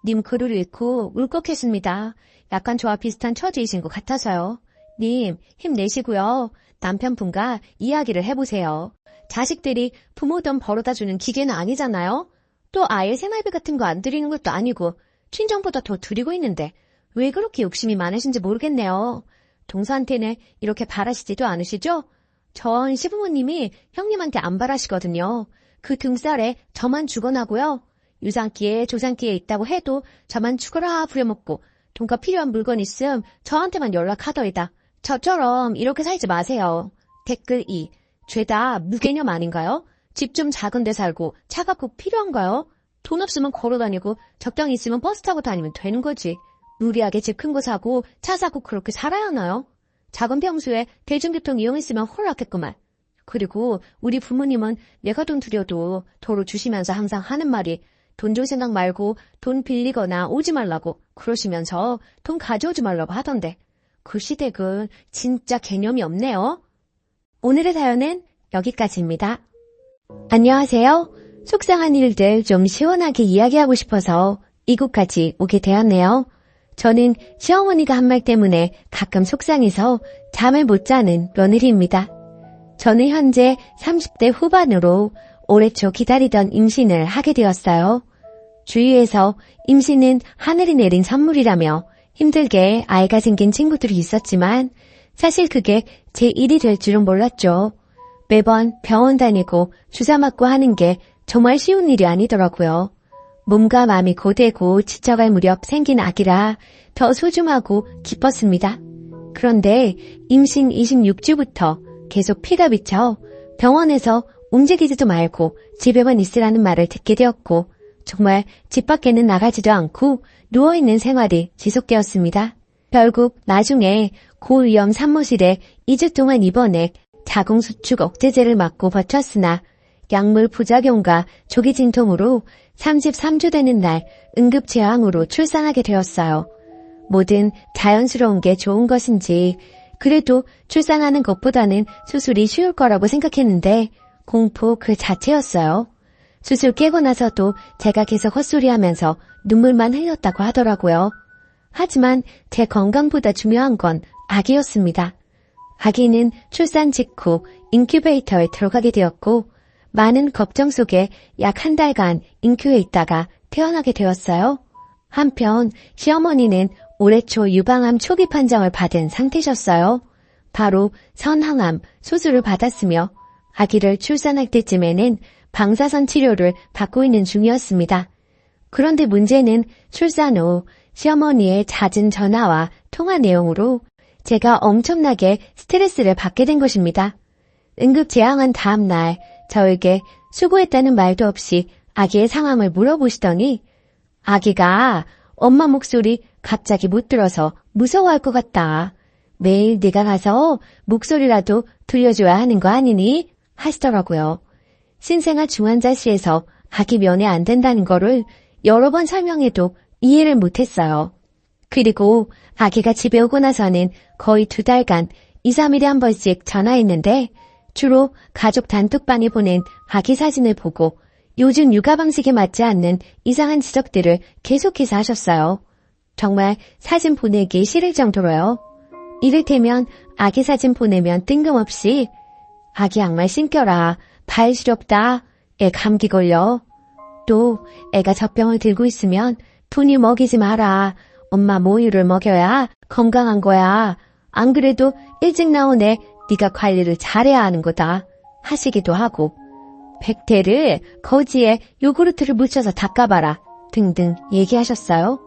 님 글을 읽고 울컥했습니다. 약간 저와 비슷한 처지이신 것 같아서요. 님 힘내시고요. 남편분과 이야기를 해보세요. 자식들이 부모 돈 벌어다주는 기계는 아니잖아요. 또 아예 생활비 같은 거 안 드리는 것도 아니고 친정보다 더 드리고 있는데 왜 그렇게 욕심이 많으신지 모르겠네요. 동서한테는 이렇게 바라시지도 않으시죠? 전 시부모님이 형님한테 안 바라시거든요. 그 등살에 저만 죽어나고요. 유산기에 조산기에 있다고 해도 저만 죽어라 부려먹고 돈과 필요한 물건 있음 저한테만 연락하더이다. 저처럼 이렇게 살지 마세요. 댓글 2. 죄다 무개념 아닌가요? 집 좀 작은 데 살고 차가 꼭 필요한가요? 돈 없으면 걸어다니고 적당히 있으면 버스 타고 다니면 되는 거지. 무리하게 집 큰 거 사고 차 사고 그렇게 살아야 하나요? 작은 평수에 대중교통 이용했으면 홀랐겠구만. 그리고 우리 부모님은 내가 돈 드려도 도로 주시면서 항상 하는 말이 돈 줄 생각 말고 돈 빌리거나 오지 말라고 그러시면서 돈 가져오지 말라고 하던데 그 시댁은 진짜 개념이 없네요. 오늘의 사연은 여기까지입니다. 안녕하세요. 속상한 일들 좀 시원하게 이야기하고 싶어서 이곳까지 오게 되었네요. 저는 시어머니가 한 말 때문에 가끔 속상해서 잠을 못 자는 며느리입니다. 저는 현재 30대 후반으로 올해 초 기다리던 임신을 하게 되었어요. 주위에서 임신은 하늘이 내린 선물이라며 힘들게 아이가 생긴 친구들이 있었지만 사실 그게 제 일이 될 줄은 몰랐죠. 매번 병원 다니고 주사 맞고 하는 게 정말 쉬운 일이 아니더라고요. 몸과 마음이 고되고 지쳐갈 무렵 생긴 아기라 더 소중하고 기뻤습니다. 그런데 임신 26주부터 계속 피가 비쳐 병원에서 움직이지도 말고 집에만 있으라는 말을 듣게 되었고 정말 집 밖에는 나가지도 않고 누워있는 생활이 지속되었습니다. 결국 나중에 고위험 산모실에 2주 동안 입원해 자궁수축 억제제를 맞고 버텼으나 약물 부작용과 조기 진통으로 33주 되는 날 응급제왕으로 출산하게 되었어요. 뭐든 자연스러운 게 좋은 것인지 그래도 출산하는 것보다는 수술이 쉬울 거라고 생각했는데 공포 그 자체였어요. 수술 깨고 나서도 제가 계속 헛소리하면서 눈물만 흘렸다고 하더라고요. 하지만 제 건강보다 중요한 건 아기였습니다. 아기는 출산 직후 인큐베이터에 들어가게 되었고 많은 걱정 속에 약 한 달간 인큐에 있다가 태어나게 되었어요. 한편 시어머니는 올해 초 유방암 초기 판정을 받은 상태셨어요. 바로 선항암 수술을 받았으며 아기를 출산할 때쯤에는 방사선 치료를 받고 있는 중이었습니다. 그런데 문제는 출산 후 시어머니의 잦은 전화와 통화 내용으로 제가 엄청나게 스트레스를 받게 된 것입니다. 응급제왕한 다음 날 저에게 수고했다는 말도 없이 아기의 상황을 물어보시더니 아기가 엄마 목소리 갑자기 못 들어서 무서워할 것 같다. 매일 네가 가서 목소리라도 들려줘야 하는 거 아니니? 하시더라고요. 신생아 중환자실에서 아기 면회 안 된다는 거를 여러 번 설명해도 이해를 못했어요. 그리고 아기가 집에 오고 나서는 거의 2달간 2, 3일에 한 번씩 전화했는데 주로 가족 단톡방에 보낸 아기 사진을 보고 요즘 육아 방식에 맞지 않는 이상한 지적들을 계속해서 하셨어요. 정말 사진 보내기 싫을 정도로요. 이를테면 아기 사진 보내면 뜬금없이 아기 양말 신겨라, 발 시렵다, 애 감기 걸려. 또 애가 젖병을 들고 있으면 분유 먹이지 마라, 엄마 모유를 먹여야 건강한 거야. 안 그래도 일찍 나온 애 네가 관리를 잘해야 하는 거다 하시기도 하고 백태를 거지에 요구르트를 묻혀서 닦아봐라 등등 얘기하셨어요.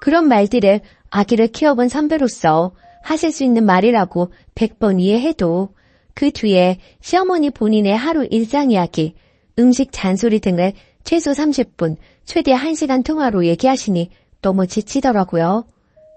그런 말들을 아기를 키워본 선배로서 하실 수 있는 말이라고 100번 이해해도 그 뒤에 시어머니 본인의 하루 일상 이야기, 음식 잔소리 등을 최소 30분, 최대 1시간 통화로 얘기하시니 너무 지치더라고요.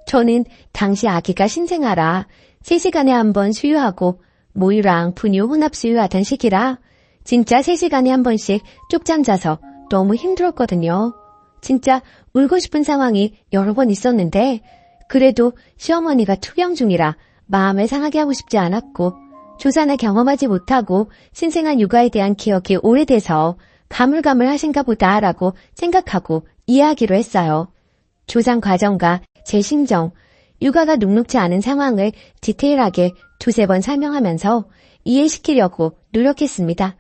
저는 당시 아기가 신생아라 3시간에 한 번 수유하고 모유랑 분유 혼합 수유하던 시기라 진짜 3시간에 한 번씩 쪽잠 자서 너무 힘들었거든요. 진짜 울고 싶은 상황이 여러 번 있었는데 그래도 시어머니가 투병 중이라 마음을 상하게 하고 싶지 않았고 조산을 경험하지 못하고 신생아 육아에 대한 기억이 오래돼서 가물가물하신가 보다라고 생각하고 이해하기로 했어요. 조산 과정과 제 심정, 육아가 녹록지 않은 상황을 디테일하게 2-3번 설명하면서 이해시키려고 노력했습니다.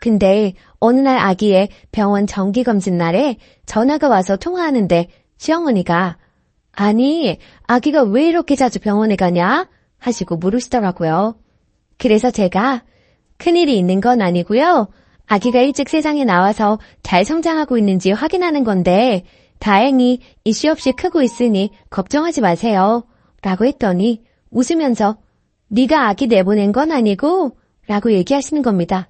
근데 어느 날 아기의 병원 정기검진 날에 전화가 와서 통화하는데 시어머니가 아니 아기가 왜 이렇게 자주 병원에 가냐? 하시고 물으시더라고요. 그래서 제가 큰일이 있는 건 아니고요. 아기가 일찍 세상에 나와서 잘 성장하고 있는지 확인하는 건데 다행히 이슈 없이 크고 있으니 걱정하지 마세요. 라고 했더니 웃으면서 네가 아기 내보낸 건 아니고? 라고 얘기하시는 겁니다.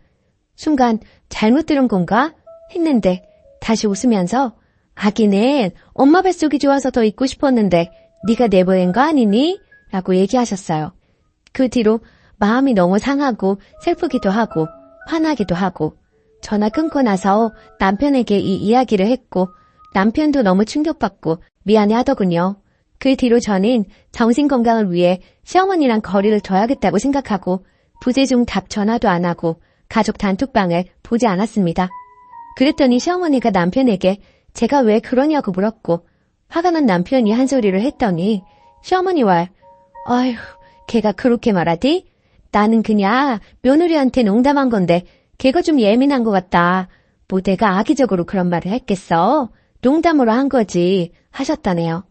순간 잘못 들은 건가? 했는데 다시 웃으면서 아기는 엄마 뱃속이 좋아서 더 있고 싶었는데 네가 내보낸 거 아니니? 라고 얘기하셨어요. 그 뒤로 마음이 너무 상하고 슬프기도 하고 화나기도 하고 전화 끊고 나서 남편에게 이 이야기를 했고 남편도 너무 충격받고 미안해 하더군요. 그 뒤로 저는 정신건강을 위해 시어머니랑 거리를 둬야겠다고 생각하고 부재중 답 전화도 안 하고 가족 단톡방을 보지 않았습니다. 그랬더니 시어머니가 남편에게 제가 왜 그러냐고 물었고 화가 난 남편이 한 소리를 했더니 시어머니와 아휴 걔가 그렇게 말하디? 나는 그냥 며느리한테 농담한 건데 걔가 좀 예민한 것 같다. 뭐 내가 악의적으로 그런 말을 했겠어? 농담으로 한 거지 하셨다네요.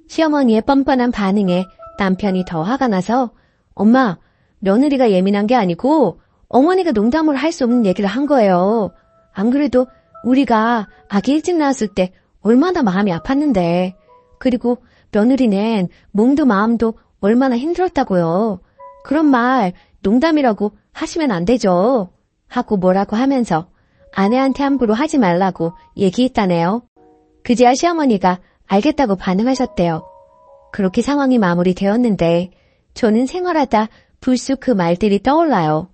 시어머니의 뻔뻔한 반응에 남편이 더 화가 나서 엄마, 며느리가 예민한 게 아니고 어머니가 농담으로 할 수 없는 얘기를 한 거예요. 안 그래도 우리가 아기 일찍 낳았을 때 얼마나 마음이 아팠는데. 그리고 며느리는 몸도 마음도 얼마나 힘들었다고요. 그런 말 농담이라고 하시면 안 되죠. 하고 뭐라고 하면서 아내한테 함부로 하지 말라고 얘기했다네요. 그제야 시어머니가 알겠다고 반응하셨대요. 그렇게 상황이 마무리되었는데 저는 생활하다 불쑥 그 말들이 떠올라요.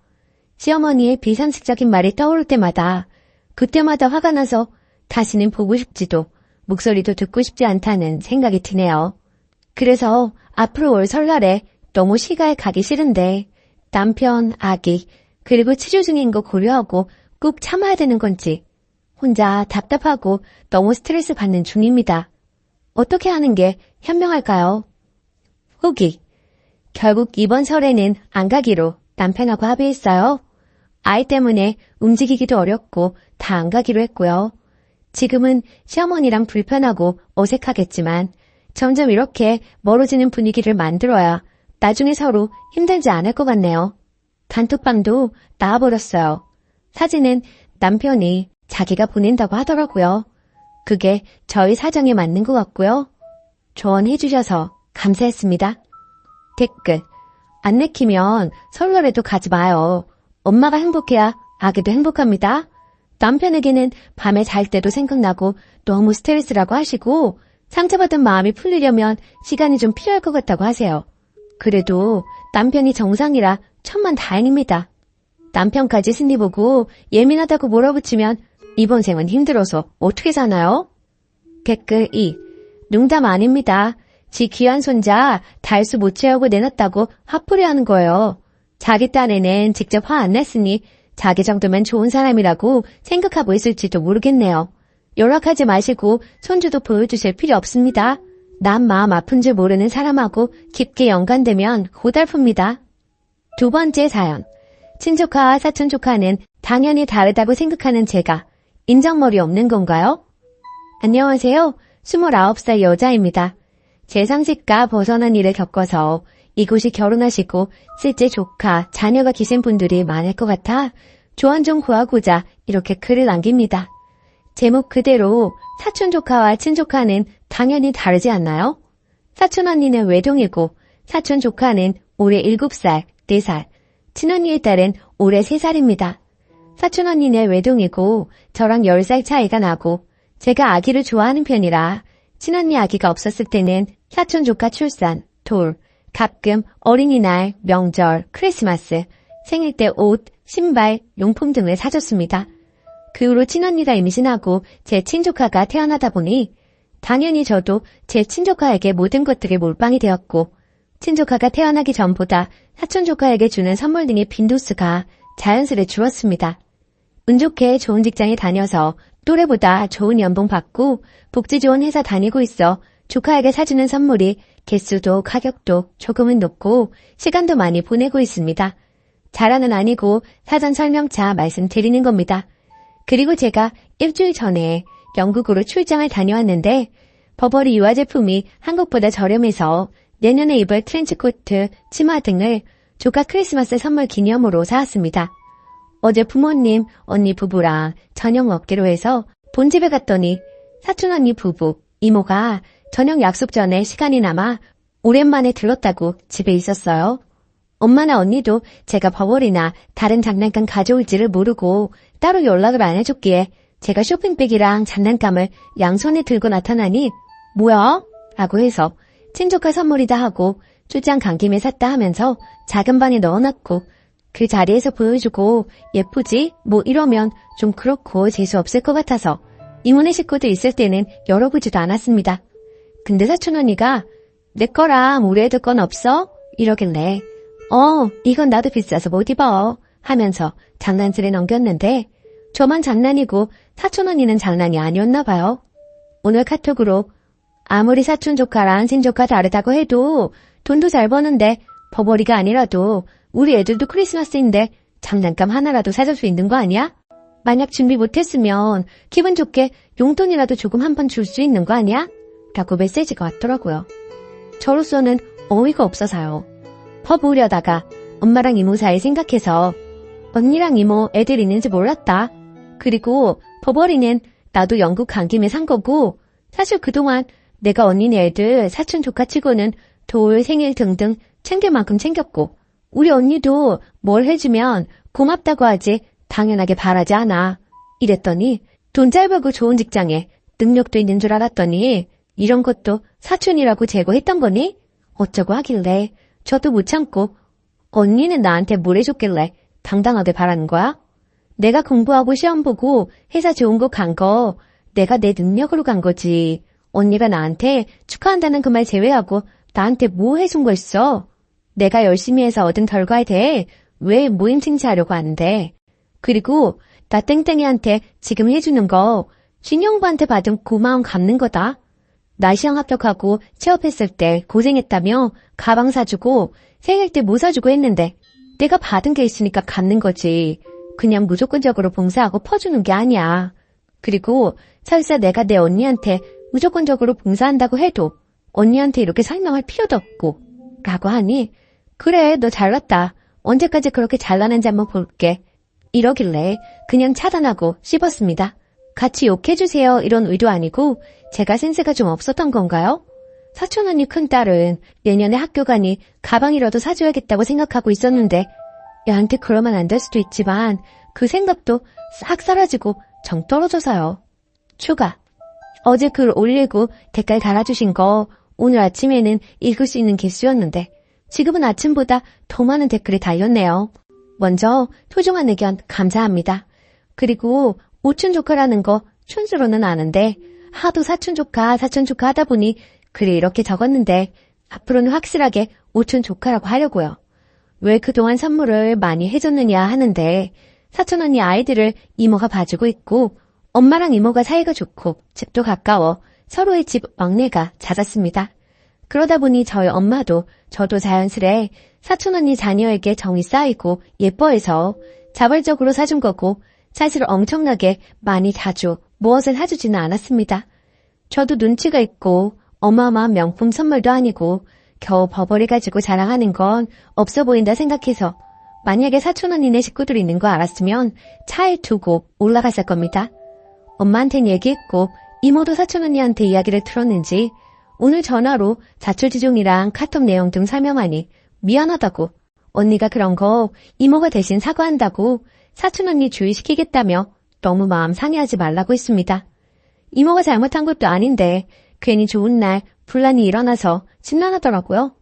시어머니의 비상식적인 말이 떠오를 때마다 그때마다 화가 나서 다시는 보고 싶지도 목소리도 듣고 싶지 않다는 생각이 드네요. 그래서 앞으로 올 설날에 너무 시가에 가기 싫은데 남편, 아기, 그리고 치료 중인 거 고려하고 꼭 참아야 되는 건지 혼자 답답하고 너무 스트레스 받는 중입니다. 어떻게 하는 게 현명할까요? 후기. 결국 이번 설에는 안 가기로 남편하고 합의했어요. 아이 때문에 움직이기도 어렵고 다 안 가기로 했고요. 지금은 시어머니랑 불편하고 어색하겠지만 점점 이렇게 멀어지는 분위기를 만들어야 나중에 서로 힘들지 않을 것 같네요. 단톡방도 나와버렸어요. 사진은 남편이 자기가 보낸다고 하더라고요. 그게 저희 사정에 맞는 것 같고요. 조언해주셔서 감사했습니다. 댓글. 안 내키면 설날에도 가지 마요. 엄마가 행복해야 아기도 행복합니다. 남편에게는 밤에 잘 때도 생각나고 너무 스트레스라고 하시고 상처받은 마음이 풀리려면 시간이 좀 필요할 것 같다고 하세요. 그래도 남편이 정상이라 천만 다행입니다. 남편까지 승리 보고 예민하다고 몰아붙이면 이번 생은 힘들어서 어떻게 사나요? 댓글 2. 농담 아닙니다. 지 귀한 손자 달수 못 채우고 내놨다고 화풀이하는 거예요. 자기 딴에는 직접 화 안 냈으니 자기 정도면 좋은 사람이라고 생각하고 있을지도 모르겠네요. 연락하지 마시고 손주도 보여주실 필요 없습니다. 남 마음 아픈 줄 모르는 사람하고 깊게 연관되면 고달픕니다. 두 번째 사연. 친조카와 사촌조카는 당연히 다르다고 생각하는 제가 인정머리 없는 건가요? 안녕하세요. 29살 여자입니다. 제 상식과 벗어난 일을 겪어서 이곳이 결혼하시고 실제 조카, 자녀가 계신 분들이 많을 것 같아 조언 좀 구하고자 이렇게 글을 남깁니다. 제목 그대로 사촌조카와 친조카는 당연히 다르지 않나요? 사촌언니는 외동이고 사촌조카는 올해 7살, 4살, 친언니의 딸은 올해 3살입니다. 사촌언니는 외동이고 저랑 10살 차이가 나고 제가 아기를 좋아하는 편이라 친언니 아기가 없었을 때는 사촌조카 출산, 돌, 가끔 어린이날, 명절, 크리스마스, 생일 때 옷, 신발, 용품 등을 사줬습니다. 그 후로 친언니가 임신하고 제 친조카가 태어나다 보니 당연히 저도 제 친조카에게 모든 것들이 몰빵이 되었고 친조카가 태어나기 전보다 사촌조카에게 주는 선물 등의 빈도수가 자연스레 줄었습니다. 운 좋게 좋은 직장에 다녀서 또래보다 좋은 연봉 받고 복지 좋은 회사 다니고 있어 조카에게 사주는 선물이 개수도 가격도 조금은 높고 시간도 많이 보내고 있습니다. 자랑은 아니고 사전 설명차 말씀드리는 겁니다. 그리고 제가 일주일 전에 영국으로 출장을 다녀왔는데 버버리 유아 제품이 한국보다 저렴해서 내년에 입을 트렌치코트, 치마 등을 조카 크리스마스 선물 기념으로 사왔습니다. 어제 부모님, 언니 부부랑 저녁 먹기로 해서 본집에 갔더니 사촌언니 부부, 이모가 저녁 약속 전에 시간이 남아 오랜만에 들렀다고 집에 있었어요. 엄마나 언니도 제가 버버리나 다른 장난감 가져올지를 모르고 따로 연락을 안 해줬기에 제가 쇼핑백이랑 장난감을 양손에 들고 나타나니 뭐야? 라고 해서 친조카 선물이다 하고 출장 간 김에 샀다 하면서 작은 방에 넣어놨고 그 자리에서 보여주고 예쁘지? 뭐 이러면 좀 그렇고 재수없을 것 같아서 이모네 식구들 있을 때는 열어보지도 않았습니다. 근데 사촌언니가 내 거랑 우리 애들 건 없어? 이러길래 이건 나도 비싸서 못 입어 하면서 장난질에 넘겼는데 저만 장난이고 사촌언니는 장난이 아니었나 봐요. 오늘 카톡으로 아무리 사촌조카랑 친조카 다르다고 해도 돈도 잘 버는데 버버리가 아니라도 우리 애들도 크리스마스인데 장난감 하나라도 사줄 수 있는 거 아니야? 만약 준비 못했으면 기분 좋게 용돈이라도 조금 한 번 줄 수 있는 거 아니야? 라고 메시지가 왔더라고요. 저로서는 어이가 없어서요. 더 보려다가 엄마랑 이모 사이 생각해서 언니랑 이모 애들 있는지 몰랐다. 그리고 버버리는 나도 영국 간 김에 산 거고 사실 그동안 내가 언니네 애들 사촌 조카 치고는 돌 생일 등등 챙길 만큼 챙겼고 우리 언니도 뭘 해주면 고맙다고 하지 당연하게 바라지 않아. 이랬더니 돈 잘 벌고 좋은 직장에 능력도 있는 줄 알았더니 이런 것도 사촌이라고 제거했던 거니? 어쩌고 하길래 저도 못 참고 언니는 나한테 뭘 해줬길래 당당하게 바라는 거야? 내가 공부하고 시험 보고 회사 좋은 곳 간 거 내가 내 능력으로 간 거지. 언니가 나한테 축하한다는 그 말 제외하고 나한테 뭐 해준 거 있어? 내가 열심히 해서 얻은 결과에 대해 왜 모임 칭찬하려고 하는데. 그리고 나 땡땡이한테 지금 해주는 거 신영부한테 받은 고마움 갚는 거다. 나 시험 합격하고 취업했을 때 고생했다며 가방 사주고 생일 때 뭐 사주고 했는데 내가 받은 게 있으니까 갚는 거지. 그냥 무조건적으로 봉사하고 퍼주는 게 아니야. 그리고 설사 내가 내 언니한테 무조건적으로 봉사한다고 해도 언니한테 이렇게 설명할 필요도 없고 라고 하니 그래 너 잘났다. 언제까지 그렇게 잘나는지 한번 볼게. 이러길래 그냥 차단하고 씹었습니다. 같이 욕해주세요 이런 의도 아니고 제가 센스가 좀 없었던 건가요? 사촌 언니 큰딸은 내년에 학교 가니 가방이라도 사줘야겠다고 생각하고 있었는데 얘한테 그러면 안 될 수도 있지만 그 생각도 싹 사라지고 정 떨어져서요. 추가. 어제 글 올리고 댓글 달아주신 거 오늘 아침에는 읽을 수 있는 개수였는데 지금은 아침보다 더 많은 댓글이 달렸네요. 먼저 소중한 의견 감사합니다. 그리고 오춘 조카라는 거 춘수로는 아는데 하도 사춘 조카 하다 보니 글이 이렇게 적었는데 앞으로는 확실하게 오춘 조카라고 하려고요. 왜 그동안 선물을 많이 해줬느냐 하는데 사촌 언니 아이들을 이모가 봐주고 있고 엄마랑 이모가 사이가 좋고 집도 가까워 서로의 집 막내가 잦았습니다. 그러다 보니 저희 엄마도 저도 자연스레 사촌 언니 자녀에게 정이 쌓이고 예뻐해서 자발적으로 사준 거고 사실 엄청나게 많이 자주 무엇을 사주지는 않았습니다. 저도 눈치가 있고 어마어마한 명품 선물도 아니고 겨우 버버리 가지고 자랑하는 건 없어 보인다 생각해서 만약에 사촌 언니네 식구들이 있는 거 알았으면 차에 두고 올라갔을 겁니다. 엄마한텐 얘기했고 이모도 사촌 언니한테 이야기를 들었는지 오늘 전화로 자초지종이랑 카톡 내용 등 설명하니 미안하다고 언니가 그런 거 이모가 대신 사과한다고 사촌 언니 주의시키겠다며 너무 마음 상해하지 말라고 했습니다. 이모가 잘못한 것도 아닌데 괜히 좋은 날 분란이 일어나서 심란하더라고요.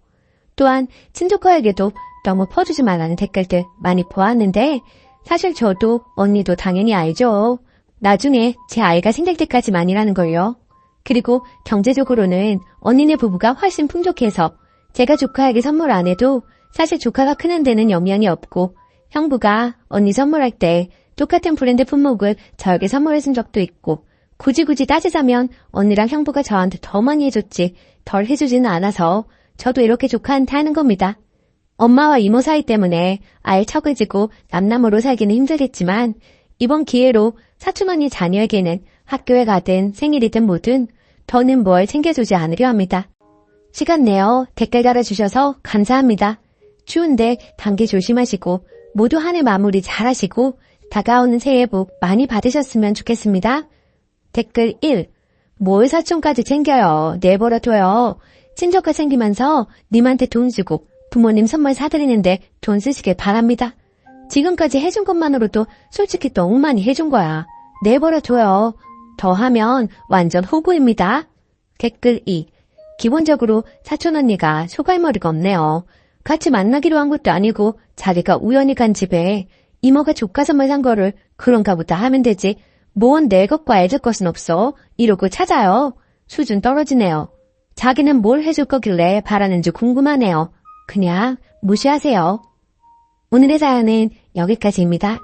또한 친조카에게도 너무 퍼주지 말라는 댓글들 많이 보았는데 사실 저도 언니도 당연히 알죠. 나중에 제 아이가 생길 때까지만이라는 걸요. 그리고 경제적으로는 언니네 부부가 훨씬 풍족해서 제가 조카에게 선물 안 해도 사실 조카가 크는 데는 영향이 없고 형부가 언니 선물할 때 똑같은 브랜드 품목을 저에게 선물해준 적도 있고 굳이 따지자면 언니랑 형부가 저한테 더 많이 해줬지 덜 해주지는 않아서 저도 이렇게 조카한테 하는 겁니다. 엄마와 이모 사이 때문에 아예 척을 지고 남남으로 살기는 힘들겠지만 이번 기회로 사촌 언니 자녀에게는 학교에 가든 생일이든 뭐든 더는 뭘 챙겨주지 않으려 합니다. 시간 내어 댓글 달아주셔서 감사합니다. 추운데 감기 조심하시고 모두 한 해 마무리 잘하시고 다가오는 새해 복 많이 받으셨으면 좋겠습니다. 댓글 1. 뭘 사촌까지 챙겨요. 내버려둬요. 친조카 챙기면서 님한테 돈 주고 부모님 선물 사드리는데 돈 쓰시길 바랍니다. 지금까지 해준 것만으로도 솔직히 너무 많이 해준 거야. 내버려둬요. 더 하면 완전 호구입니다. 댓글 2. 기본적으로 사촌 언니가 소갈머리가 없네요. 같이 만나기로 한 것도 아니고 자기가 우연히 간 집에 이모가 조카 선물 산 거를 그런가 보다 하면 되지. 뭔 내 것과 애들 것은 없어. 이러고 찾아요. 수준 떨어지네요. 자기는 뭘 해줄 거길래 바라는지 궁금하네요. 그냥 무시하세요. 오늘의 사연은 여기까지입니다.